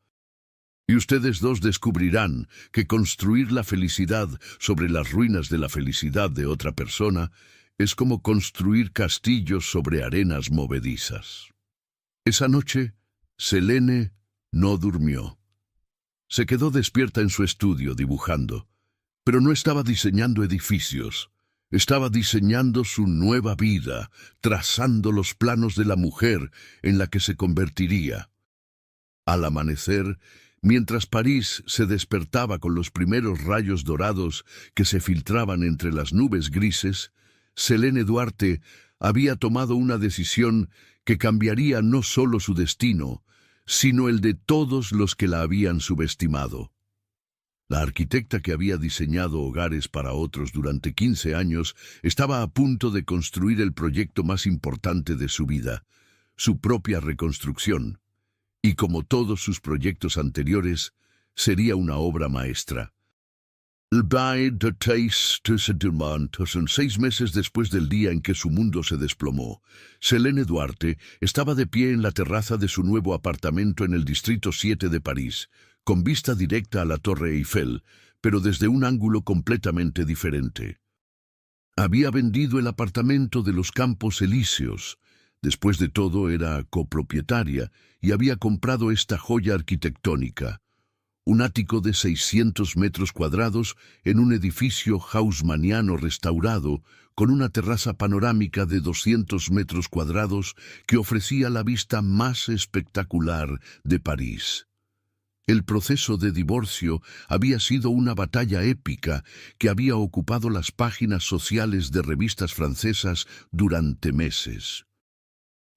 S1: Y ustedes dos descubrirán que construir la felicidad sobre las ruinas de la felicidad de otra persona es como construir castillos sobre arenas movedizas. Esa noche, Selene no durmió. Se quedó despierta en su estudio dibujando, pero no estaba diseñando edificios. Estaba diseñando su nueva vida, trazando los planos de la mujer en la que se convertiría. Al amanecer, mientras París se despertaba con los primeros rayos dorados que se filtraban entre las nubes grises, Selene Duarte había tomado una decisión que cambiaría no solo su destino, sino el de todos los que la habían subestimado. La arquitecta que había diseñado hogares para otros durante 15 años estaba a punto de construir el proyecto más importante de su vida, su propia reconstrucción, y como todos sus proyectos anteriores, sería una obra maestra. El baile de Taisse-Dumont, 6 meses después del día en que su mundo se desplomó, Selene Duarte estaba de pie en la terraza de su nuevo apartamento en el Distrito 7 de París, con vista directa a la Torre Eiffel, pero desde un ángulo completamente diferente. Había vendido el apartamento de los Campos Elíseos. Después de todo, era copropietaria y había comprado esta joya arquitectónica, un ático de 600 metros cuadrados en un edificio haussmanniano restaurado con una terraza panorámica de 200 metros cuadrados que ofrecía la vista más espectacular de París. El proceso de divorcio había sido una batalla épica que había ocupado las páginas sociales de revistas francesas durante meses.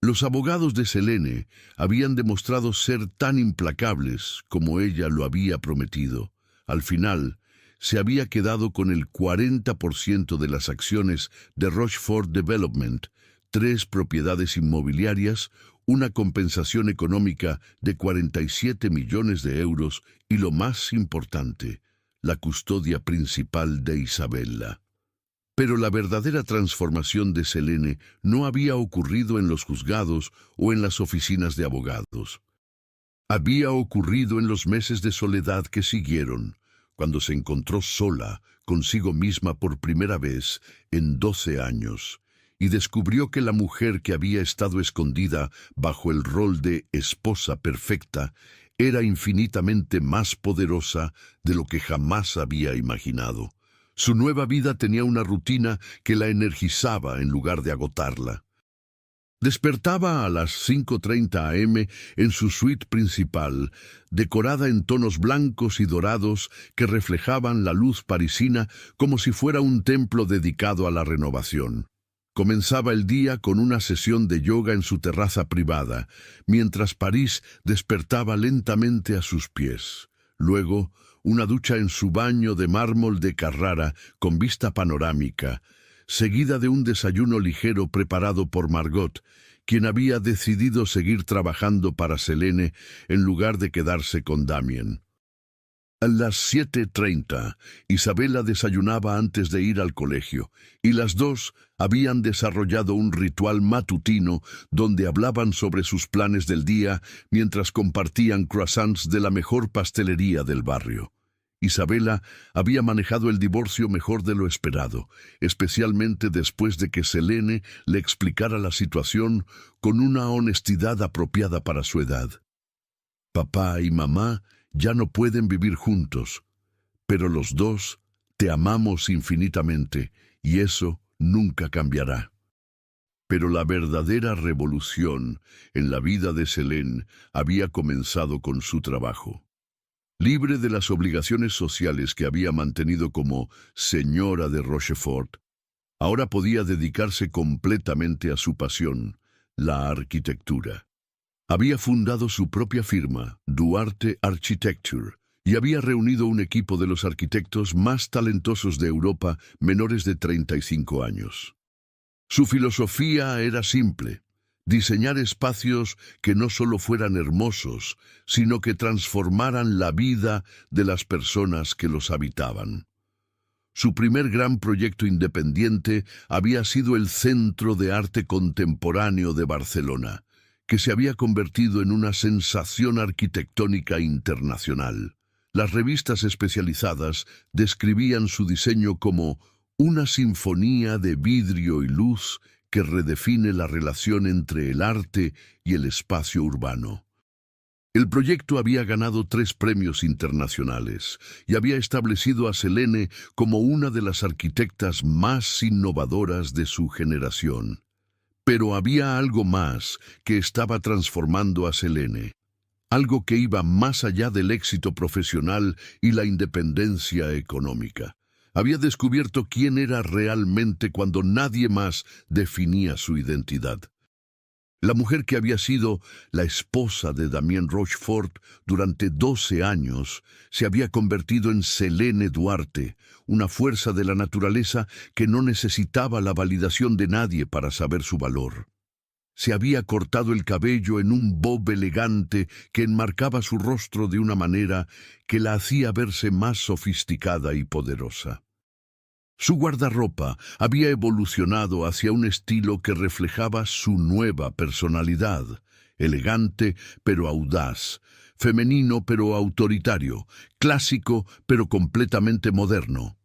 S1: Los abogados de Selene habían demostrado ser tan implacables como ella lo había prometido. Al final, se había quedado con el 40% de las acciones de Rochefort Development, 3 propiedades inmobiliarias, una compensación económica de 47 millones de euros y, lo más importante, la custodia principal de Isabella. Pero la verdadera transformación de Selene no había ocurrido en los juzgados o en las oficinas de abogados. Había ocurrido en los meses de soledad que siguieron, cuando se encontró sola consigo misma por primera vez en 12 años, y descubrió que la mujer que había estado escondida bajo el rol de esposa perfecta era infinitamente más poderosa de lo que jamás había imaginado. Su nueva vida tenía una rutina que la energizaba en lugar de agotarla. Despertaba a las 5:30 am en su suite principal, decorada en tonos blancos y dorados que reflejaban la luz parisina como si fuera un templo dedicado a la renovación. Comenzaba el día con una sesión de yoga en su terraza privada, mientras París despertaba lentamente a sus pies. Luego, una ducha en su baño de mármol de Carrara con vista panorámica, seguida de un desayuno ligero preparado por Margot, quien había decidido seguir trabajando para Selene en lugar de quedarse con Damien. A las 7:30, Isabella desayunaba antes de ir al colegio, y las dos habían desarrollado un ritual matutino donde hablaban sobre sus planes del día mientras compartían croissants de la mejor pastelería del barrio. Isabella había manejado el divorcio mejor de lo esperado, especialmente después de que Selene le explicara la situación con una honestidad apropiada para su edad. Papá y mamá ya no pueden vivir juntos, pero los dos te amamos infinitamente y eso nunca cambiará. Pero la verdadera revolución en la vida de Selene había comenzado con su trabajo. Libre de las obligaciones sociales que había mantenido como señora de Rochefort, ahora podía dedicarse completamente a su pasión, la arquitectura. Había fundado su propia firma, Duarte Architecture, y había reunido un equipo de los arquitectos más talentosos de Europa menores de 35 años. Su filosofía era simple: diseñar espacios que no solo fueran hermosos, sino que transformaran la vida de las personas que los habitaban. Su primer gran proyecto independiente había sido el Centro de Arte Contemporáneo de Barcelona, que se había convertido en una sensación arquitectónica internacional. Las revistas especializadas describían su diseño como una sinfonía de vidrio y luz que redefine la relación entre el arte y el espacio urbano. El proyecto había ganado 3 premios internacionales y había establecido a Selene como una de las arquitectas más innovadoras de su generación. Pero había algo más que estaba transformando a Selene, algo que iba más allá del éxito profesional y la independencia económica. Había descubierto quién era realmente cuando nadie más definía su identidad. La mujer que había sido la esposa de Damien Rochefort durante 12 años se había convertido en Selene Duarte, una fuerza de la naturaleza que no necesitaba la validación de nadie para saber su valor. Se había cortado el cabello en un bob elegante que enmarcaba su rostro de una manera que la hacía verse más sofisticada y poderosa. Su guardarropa había evolucionado hacia un estilo que reflejaba su nueva personalidad: elegante pero audaz, femenino pero autoritario, clásico pero completamente moderno.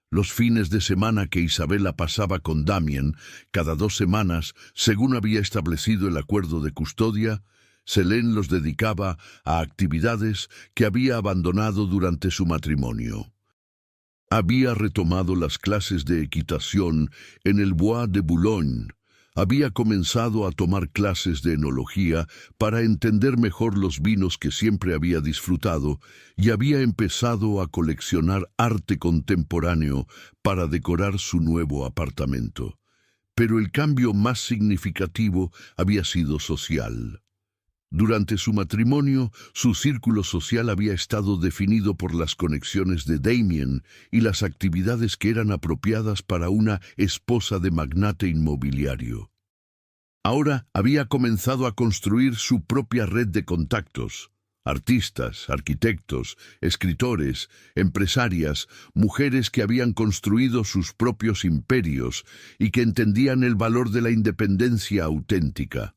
S1: Los fines de semana que Isabella pasaba con Damien, cada 2 semanas, según había establecido el acuerdo de custodia, Selene los dedicaba a actividades que había abandonado durante su matrimonio. Había retomado las clases de equitación en el Bois de Boulogne. Había comenzado a tomar clases de enología para entender mejor los vinos que siempre había disfrutado y había empezado a coleccionar arte contemporáneo para decorar su nuevo apartamento. Pero el cambio más significativo había sido social. Durante su matrimonio, su círculo social había estado definido por las conexiones de Damien y las actividades que eran apropiadas para una esposa de magnate inmobiliario. Ahora había comenzado a construir su propia red de contactos: artistas, arquitectos, escritores, empresarias, mujeres que habían construido sus propios imperios y que entendían el valor de la independencia auténtica.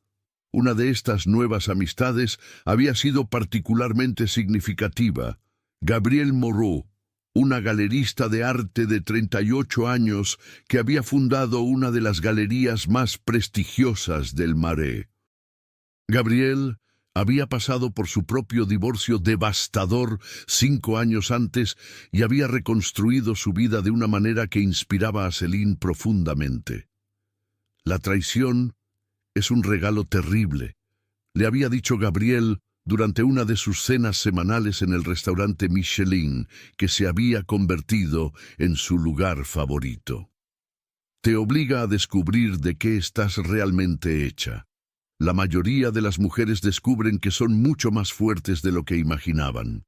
S1: Una de estas nuevas amistades había sido particularmente significativa: Gabrielle Moreau, una galerista de arte de 38 años que había fundado una de las galerías más prestigiosas del Marais. Gabrielle había pasado por su propio divorcio devastador 5 años antes y había reconstruido su vida de una manera que inspiraba a Selene profundamente. La traición es un regalo terrible, le había dicho Gabrielle durante una de sus cenas semanales en el restaurante Michelin, que se había convertido en su lugar favorito. Te obliga a descubrir de qué estás realmente hecha. La mayoría de las mujeres descubren que son mucho más fuertes de lo que imaginaban.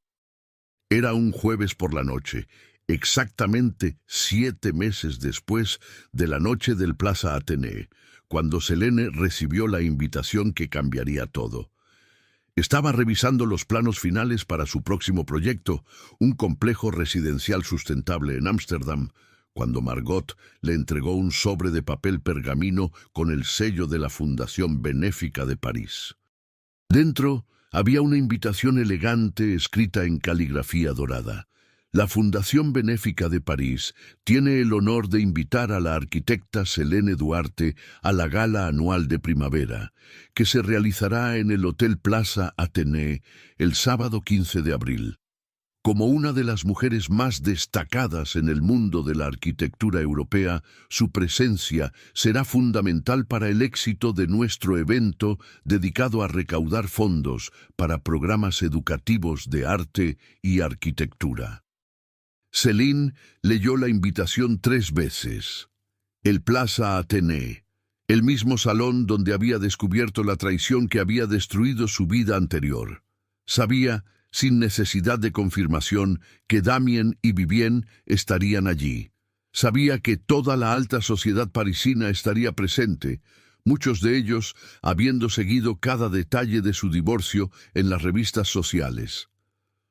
S1: Era un jueves por la noche, exactamente 7 meses después de la noche del Plaza Athénée, cuando Selene recibió la invitación que cambiaría todo. Estaba revisando los planos finales para su próximo proyecto, un complejo residencial sustentable en Ámsterdam, cuando Margot le entregó un sobre de papel pergamino con el sello de la Fundación Benéfica de París. Dentro había una invitación elegante escrita en caligrafía dorada. La Fundación Benéfica de París tiene el honor de invitar a la arquitecta Selene Duarte a la gala anual de primavera, que se realizará en el Hotel Plaza Athénée el sábado 15 de abril. Como una de las mujeres más destacadas en el mundo de la arquitectura europea, su presencia será fundamental para el éxito de nuestro evento dedicado a recaudar fondos para programas educativos de arte y arquitectura. Selene leyó la invitación 3 veces. El Plaza Athénée, el mismo salón donde había descubierto la traición que había destruido su vida anterior. Sabía, sin necesidad de confirmación, que Damien y Vivienne estarían allí. Sabía que toda la alta sociedad parisina estaría presente, muchos de ellos habiendo seguido cada detalle de su divorcio en las revistas sociales.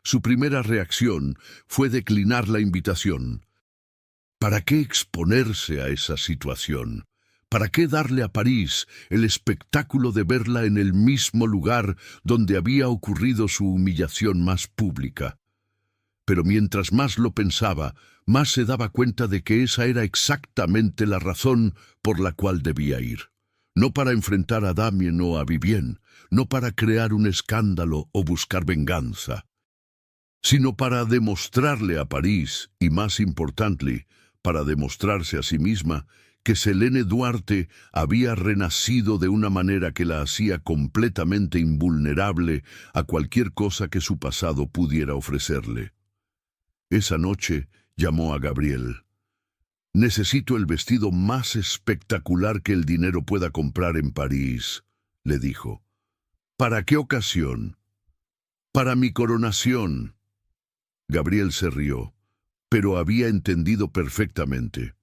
S1: Su primera reacción fue declinar la invitación. ¿Para qué exponerse a esa situación? ¿Para qué darle a París el espectáculo de verla en el mismo lugar donde había ocurrido su humillación más pública? Pero mientras más lo pensaba, más se daba cuenta de que esa era exactamente la razón por la cual debía ir. No para enfrentar a Damien o a Vivienne, no para crear un escándalo o buscar venganza, sino para demostrarle a París, y más importante, para demostrarse a sí misma, que Selene Duarte había renacido de una manera que la hacía completamente invulnerable a cualquier cosa que su pasado pudiera ofrecerle. Esa noche llamó a Gabriel. «Necesito el vestido más espectacular que el dinero pueda comprar en París», le dijo. «¿Para qué ocasión?» «Para mi coronación». Gabriel se rió, pero había entendido perfectamente.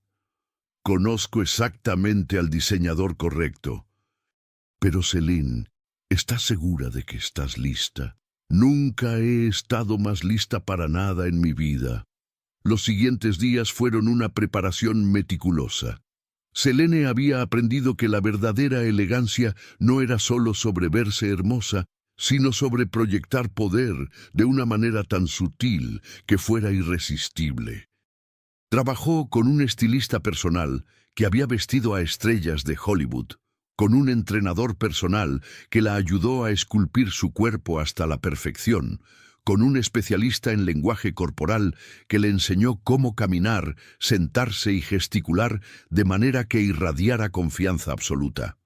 S1: «Conozco exactamente al diseñador correcto». «Pero Céline, ¿estás segura de que estás lista?» «Nunca he estado más lista para nada en mi vida». Los siguientes días fueron una preparación meticulosa. Selene había aprendido que la verdadera elegancia no era solo sobre verse hermosa, sino sobre proyectar poder de una manera tan sutil que fuera irresistible. Trabajó con un estilista personal que había vestido a estrellas de Hollywood, con un entrenador personal que la ayudó a esculpir su cuerpo hasta la perfección, con un especialista en lenguaje corporal que le enseñó cómo caminar, sentarse y gesticular de manera que irradiara confianza absoluta.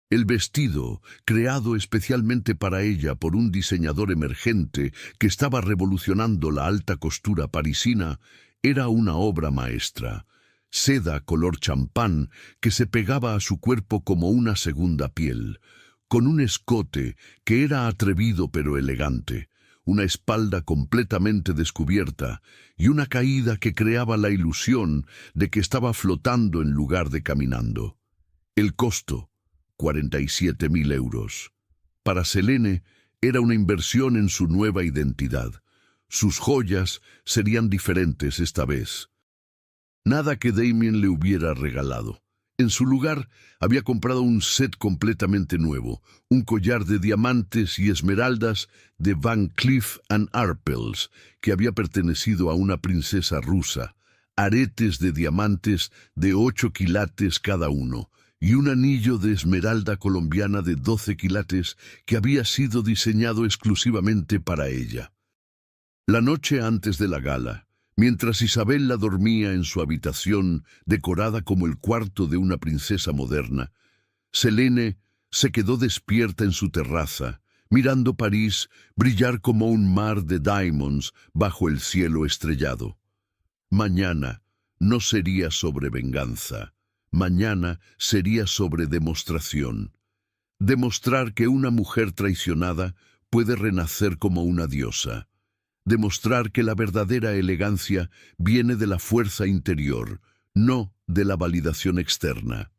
S1: El vestido, creado especialmente para ella por un diseñador emergente que estaba revolucionando la alta costura parisina, era una obra maestra. Seda color champán que se pegaba a su cuerpo como una segunda piel, con un escote que era atrevido pero elegante, una espalda completamente descubierta y una caída que creaba la ilusión de que estaba flotando en lugar de caminando. El costo, 47.000 euros. Para Selene era una inversión en su nueva identidad. Sus joyas serían diferentes esta vez. Nada que Damien le hubiera regalado. En su lugar, había comprado un set completamente nuevo, un collar de diamantes y esmeraldas de Van Cleef & Arpels, que había pertenecido a una princesa rusa, aretes de diamantes de 8 quilates cada uno, y un anillo de esmeralda colombiana de 12 quilates que había sido diseñado exclusivamente para ella. La noche antes de la gala, mientras Isabella dormía en su habitación decorada como el cuarto de una princesa moderna, Selene se quedó despierta en su terraza, mirando París brillar como un mar de diamonds bajo el cielo estrellado. Mañana no sería sobre venganza, mañana sería sobre demostración. Demostrar que una mujer traicionada puede renacer como una diosa. Demostrar que la verdadera elegancia viene de la fuerza interior, no de la validación externa.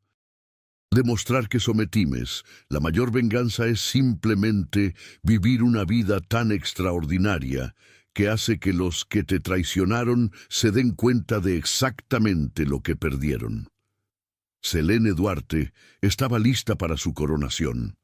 S1: Demostrar que sometimes, la mayor venganza es simplemente vivir una vida tan extraordinaria que hace que los que te traicionaron se den cuenta de exactamente lo que perdieron. Selene Duarte estaba lista para su coronación.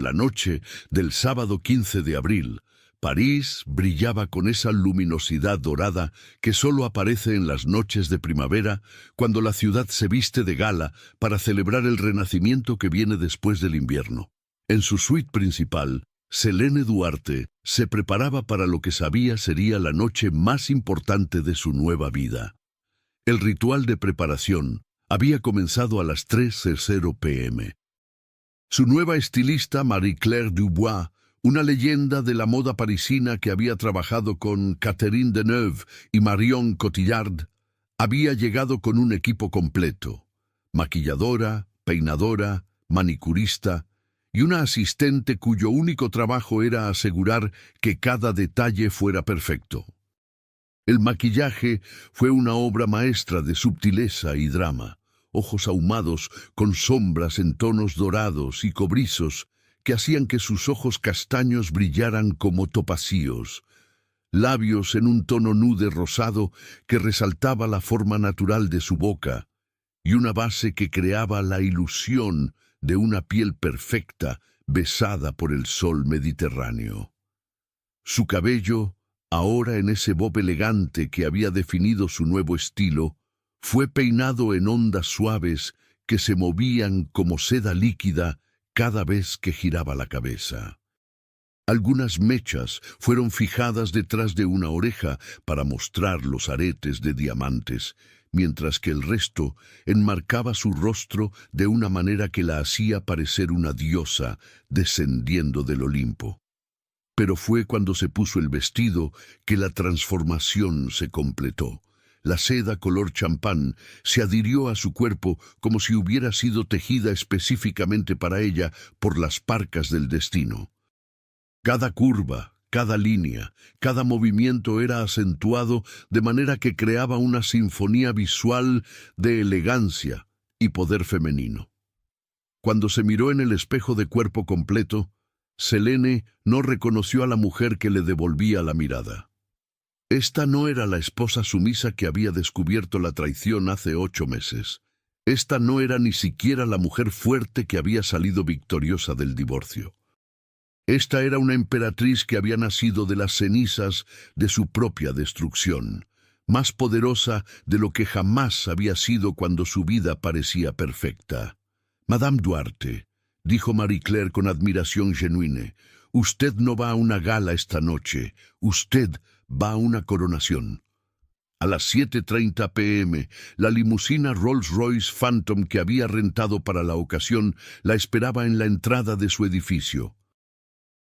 S1: La noche del sábado 15 de abril, París brillaba con esa luminosidad dorada que solo aparece en las noches de primavera, cuando la ciudad se viste de gala para celebrar el renacimiento que viene después del invierno. En su suite principal, Selene Duarte se preparaba para lo que sabía sería la noche más importante de su nueva vida. El ritual de preparación había comenzado a las 3:00 p.m. Su nueva estilista, Marie-Claire Dubois, una leyenda de la moda parisina que había trabajado con Catherine Deneuve y Marion Cotillard, había llegado con un equipo completo: maquilladora, peinadora, manicurista y una asistente cuyo único trabajo era asegurar que cada detalle fuera perfecto. El maquillaje fue una obra maestra de sutileza y drama. Ojos ahumados con sombras en tonos dorados y cobrizos que hacían que sus ojos castaños brillaran como topacíos. Labios en un tono nude rosado que resaltaba la forma natural de su boca, y una base que creaba la ilusión de una piel perfecta besada por el sol mediterráneo. Su cabello, ahora en ese bob elegante que había definido su nuevo estilo, fue peinado en ondas suaves que se movían como seda líquida cada vez que giraba la cabeza. Algunas mechas fueron fijadas detrás de una oreja para mostrar los aretes de diamantes, mientras que el resto enmarcaba su rostro de una manera que la hacía parecer una diosa descendiendo del Olimpo. Pero fue cuando se puso el vestido que la transformación se completó. La seda color champán se adhirió a su cuerpo como si hubiera sido tejida específicamente para ella por las parcas del destino. Cada curva, cada línea, cada movimiento era acentuado de manera que creaba una sinfonía visual de elegancia y poder femenino. Cuando se miró en el espejo de cuerpo completo, Selene no reconoció a la mujer que le devolvía la mirada. Esta no era la esposa sumisa que había descubierto la traición hace 8 meses. Esta no era ni siquiera la mujer fuerte que había salido victoriosa del divorcio. Esta era una emperatriz que había nacido de las cenizas de su propia destrucción, más poderosa de lo que jamás había sido cuando su vida parecía perfecta. «Madame Duarte», dijo Marie Claire con admiración genuina, «usted no va a una gala esta noche, usted va a una coronación». A las 7:30 p.m., la limusina Rolls-Royce Phantom que había rentado para la ocasión la esperaba en la entrada de su edificio.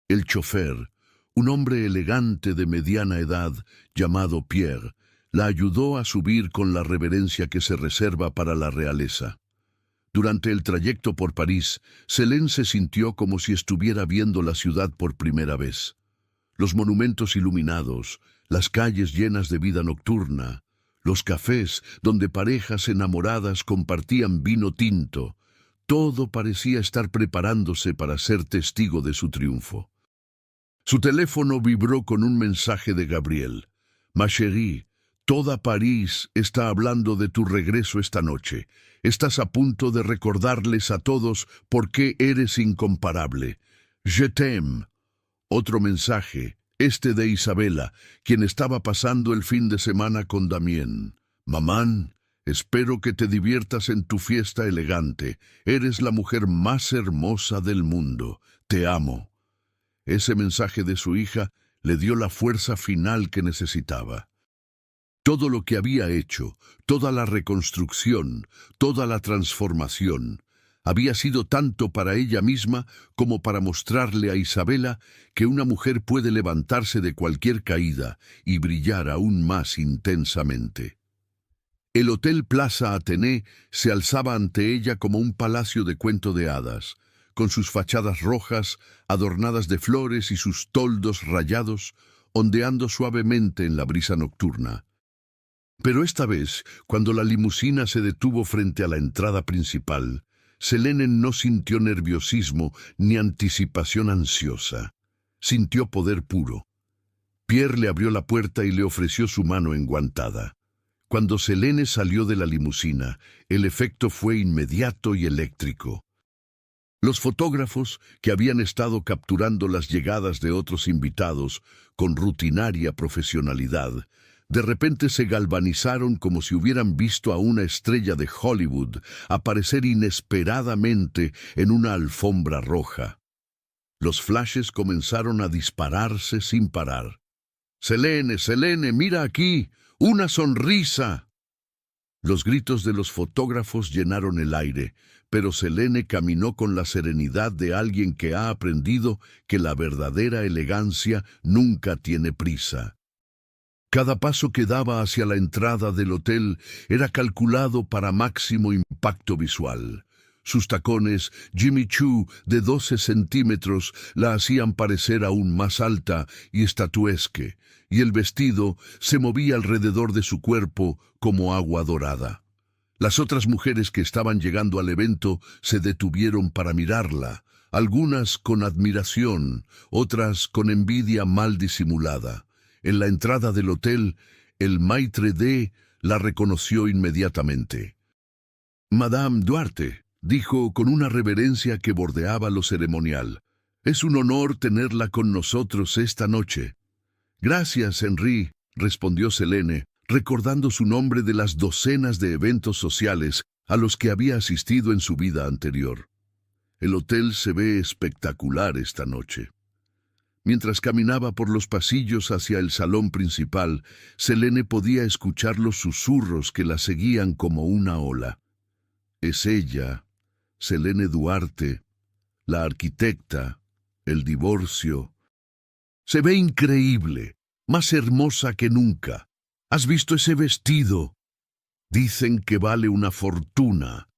S1: El chofer, un hombre elegante de mediana edad llamado Pierre, la ayudó a subir con la reverencia que se reserva para la realeza. Durante el trayecto por París, Selene se sintió como si estuviera viendo la ciudad por primera vez. Los monumentos iluminados, las calles llenas de vida nocturna, los cafés donde parejas enamoradas compartían vino tinto, todo parecía estar preparándose para ser testigo de su triunfo. Su teléfono vibró con un mensaje de Gabriel. «Ma chérie, toda París está hablando de tu regreso esta noche. Estás a punto de recordarles a todos por qué eres incomparable. Je t'aime». Otro mensaje, este de Isabela, quien estaba pasando el fin de semana con Damien. «Mamán, espero que te diviertas en tu fiesta elegante. Eres la mujer más hermosa del mundo. Te amo». Ese mensaje de su hija le dio la fuerza final que necesitaba. Todo lo que había hecho, toda la reconstrucción, toda la transformación, había sido tanto para ella misma como para mostrarle a Isabela que una mujer puede levantarse de cualquier caída y brillar aún más intensamente. El Hotel Plaza Athénée se alzaba ante ella como un palacio de cuento de hadas, con sus fachadas rojas, adornadas de flores y sus toldos rayados, ondeando suavemente en la brisa nocturna. Pero esta vez, cuando la limusina se detuvo frente a la entrada principal, Selene no sintió nerviosismo ni anticipación ansiosa. Sintió poder puro. Pierre le abrió la puerta y le ofreció su mano enguantada. Cuando Selene salió de la limusina, el efecto fue inmediato y eléctrico. Los fotógrafos, que habían estado capturando las llegadas de otros invitados con rutinaria profesionalidad, de repente se galvanizaron como si hubieran visto a una estrella de Hollywood aparecer inesperadamente en una alfombra roja. Los flashes comenzaron a dispararse sin parar. «Selene, Selene, mira aquí, una sonrisa». Los gritos de los fotógrafos llenaron el aire, pero Selene caminó con la serenidad de alguien que ha aprendido que la verdadera elegancia nunca tiene prisa. Cada paso que daba hacia la entrada del hotel era calculado para máximo impacto visual. Sus tacones, Jimmy Choo, de 12 centímetros, la hacían parecer aún más alta y estatuesque, y el vestido se movía alrededor de su cuerpo como agua dorada. Las otras mujeres que estaban llegando al evento se detuvieron para mirarla, algunas con admiración, otras con envidia mal disimulada. En la entrada del hotel, el maitre d' la reconoció inmediatamente. «Madame Duarte», dijo con una reverencia que bordeaba lo ceremonial. «Es un honor tenerla con nosotros esta noche». «Gracias, Henri», respondió Selene, recordando su nombre de las docenas de eventos sociales a los que había asistido en su vida anterior. «El hotel se ve espectacular esta noche». Mientras caminaba por los pasillos hacia el salón principal, Selene podía escuchar los susurros que la seguían como una ola. «Es ella, Selene Duarte, la arquitecta, el divorcio. Se ve increíble, más hermosa que nunca. ¿Has visto ese vestido? Dicen que vale una fortuna».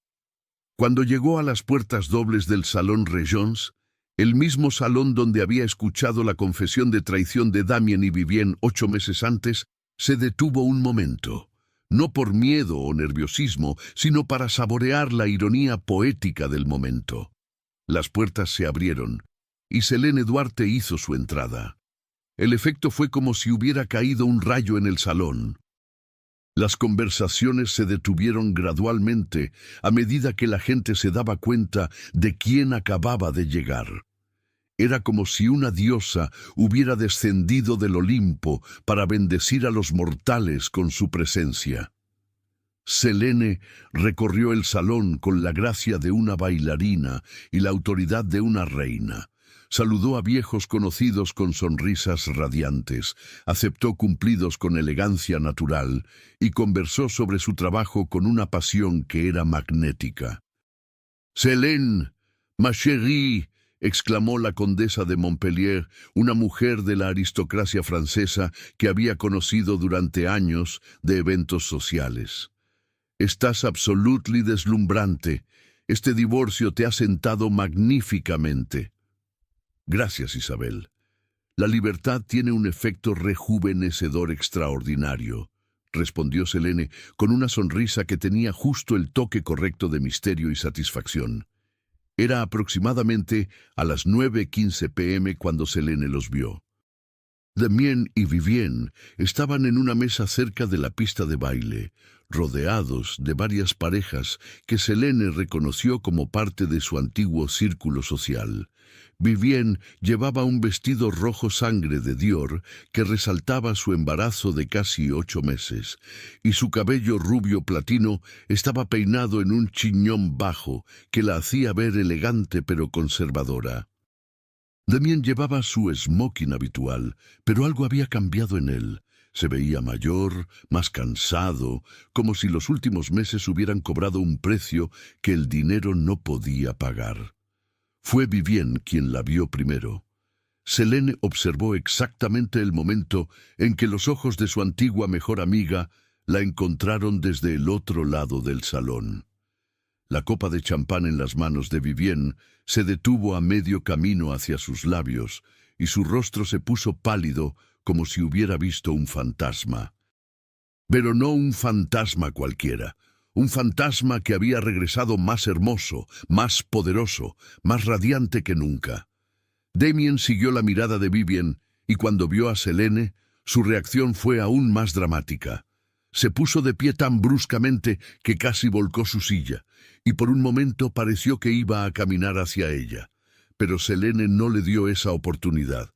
S1: Cuando llegó a las puertas dobles del Salón Regence, el mismo salón donde había escuchado la confesión de traición de Damien y Vivienne 8 meses antes, se detuvo un momento, no por miedo o nerviosismo, sino para saborear la ironía poética del momento. Las puertas se abrieron, y Selene Duarte hizo su entrada. El efecto fue como si hubiera caído un rayo en el salón. Las conversaciones se detuvieron gradualmente a medida que la gente se daba cuenta de quién acababa de llegar. Era como si una diosa hubiera descendido del Olimpo para bendecir a los mortales con su presencia. Selene recorrió el salón con la gracia de una bailarina y la autoridad de una reina. Saludó a viejos conocidos con sonrisas radiantes, aceptó cumplidos con elegancia natural y conversó sobre su trabajo con una pasión que era magnética. «Selene, ma chérie», exclamó la condesa de Montpellier, una mujer de la aristocracia francesa que había conocido durante años de eventos sociales. «Estás absolutely deslumbrante. Este divorcio te ha sentado magníficamente». «Gracias, Isabel. La libertad tiene un efecto rejuvenecedor extraordinario», respondió Selene con una sonrisa que tenía justo el toque correcto de misterio y satisfacción. Era aproximadamente a las 9:15 p.m. cuando Selene los vio. Damien y Vivienne estaban en una mesa cerca de la pista de baile, rodeados de varias parejas que Selene reconoció como parte de su antiguo círculo social. Vivienne llevaba un vestido rojo sangre de Dior que resaltaba su embarazo de casi 8 meses, y su cabello rubio platino estaba peinado en un chiñón bajo que la hacía ver elegante pero conservadora. Damien llevaba su smoking habitual, pero algo había cambiado en él. Se veía mayor, más cansado, como si los últimos meses hubieran cobrado un precio que el dinero no podía pagar. Fue Vivienne quien la vio primero. Selene observó exactamente el momento en que los ojos de su antigua mejor amiga la encontraron desde el otro lado del salón. La copa de champán en las manos de Vivienne se detuvo a medio camino hacia sus labios, y su rostro se puso pálido como si hubiera visto un fantasma. Pero no un fantasma cualquiera. Un fantasma que había regresado más hermoso, más poderoso, más radiante que nunca. Damien siguió la mirada de Vivienne y cuando vio a Selene, su reacción fue aún más dramática. Se puso de pie tan bruscamente que casi volcó su silla, y por un momento pareció que iba a caminar hacia ella. Pero Selene no le dio esa oportunidad.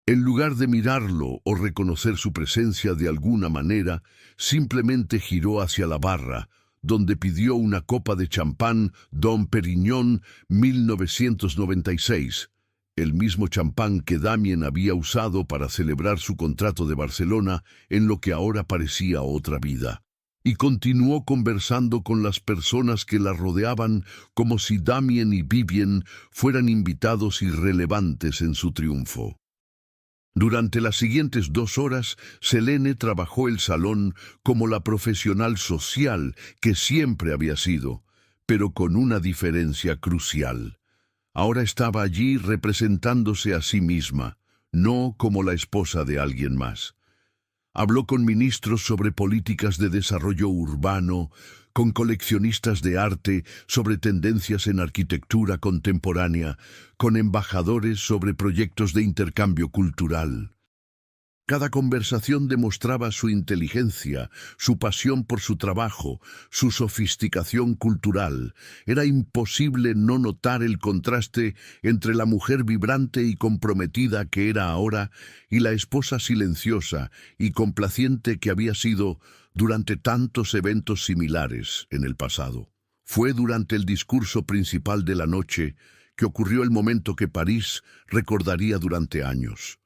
S1: En lugar de mirarlo o reconocer su presencia de alguna manera, simplemente giró hacia la barra, donde pidió una copa de champán Dom Perignon 1996, el mismo champán que Damien había usado para celebrar su contrato de Barcelona en lo que ahora parecía otra vida, y continuó conversando con las personas que la rodeaban como si Damien y Vivienne fueran invitados irrelevantes en su triunfo. Durante las siguientes 2 horas, Selene trabajó el salón como la profesional social que siempre había sido, pero con una diferencia crucial. Ahora estaba allí representándose a sí misma, no como la esposa de alguien más. Habló con ministros sobre políticas de desarrollo urbano, con coleccionistas de arte sobre tendencias en arquitectura contemporánea, con embajadores sobre proyectos de intercambio cultural. Cada conversación demostraba su inteligencia, su pasión por su trabajo, su sofisticación cultural. Era imposible no notar el contraste entre la mujer vibrante y comprometida que era ahora y la esposa silenciosa y complaciente que había sido durante tantos eventos similares en el pasado. Fue durante el discurso principal de la noche que ocurrió el momento que París recordaría durante años.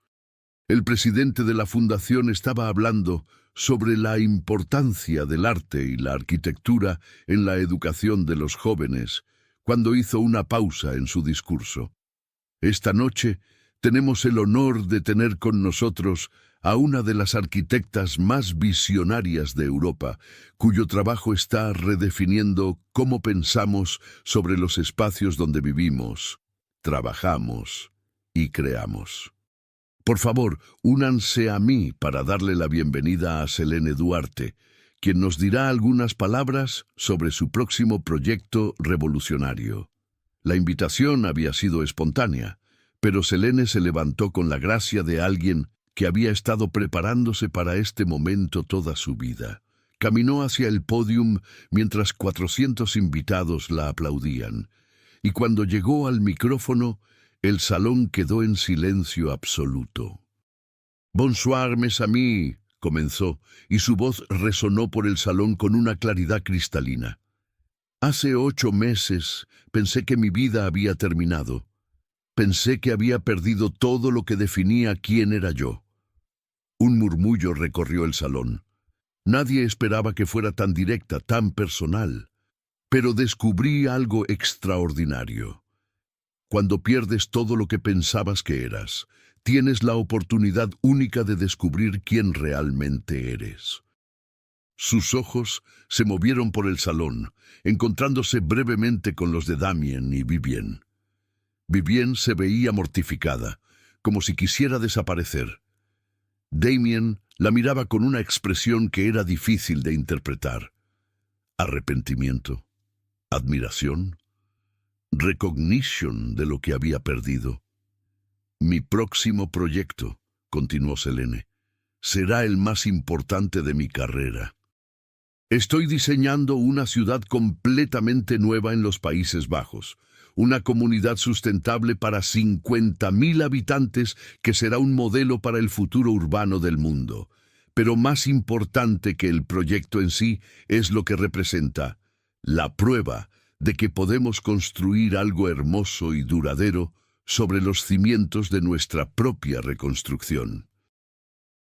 S1: El presidente de la fundación estaba hablando sobre la importancia del arte y la arquitectura en la educación de los jóvenes, cuando hizo una pausa en su discurso. Esta noche tenemos el honor de tener con nosotros a una de las arquitectas más visionarias de Europa, cuyo trabajo está redefiniendo cómo pensamos sobre los espacios donde vivimos, trabajamos y creamos. Por favor, únanse a mí para darle la bienvenida a Selene Duarte, quien nos dirá algunas palabras sobre su próximo proyecto revolucionario. La invitación había sido espontánea, pero Selene se levantó con la gracia de alguien que había estado preparándose para este momento toda su vida. Caminó hacia el pódium mientras 400 invitados la aplaudían, y cuando llegó al micrófono, el salón quedó en silencio absoluto. «Bonsoir, mes amis», comenzó, y su voz resonó por el salón con una claridad cristalina. «Hace 8 meses pensé que mi vida había terminado. Pensé que había perdido todo lo que definía quién era yo». Un murmullo recorrió el salón. Nadie esperaba que fuera tan directa, tan personal. Pero descubrí algo extraordinario. Cuando pierdes todo lo que pensabas que eras, tienes la oportunidad única de descubrir quién realmente eres. Sus ojos se movieron por el salón, encontrándose brevemente con los de Damien y Vivien. Vivien se veía mortificada, como si quisiera desaparecer. Damien la miraba con una expresión que era difícil de interpretar. Arrepentimiento, admiración, recognition de lo que había perdido. «Mi próximo proyecto», continuó Selene, «será el más importante de mi carrera. Estoy diseñando una ciudad completamente nueva en los Países Bajos, una comunidad sustentable para 50.000 habitantes que será un modelo para el futuro urbano del mundo. Pero más importante que el proyecto en sí es lo que representa, la prueba de que podemos construir algo hermoso y duradero sobre los cimientos de nuestra propia reconstrucción».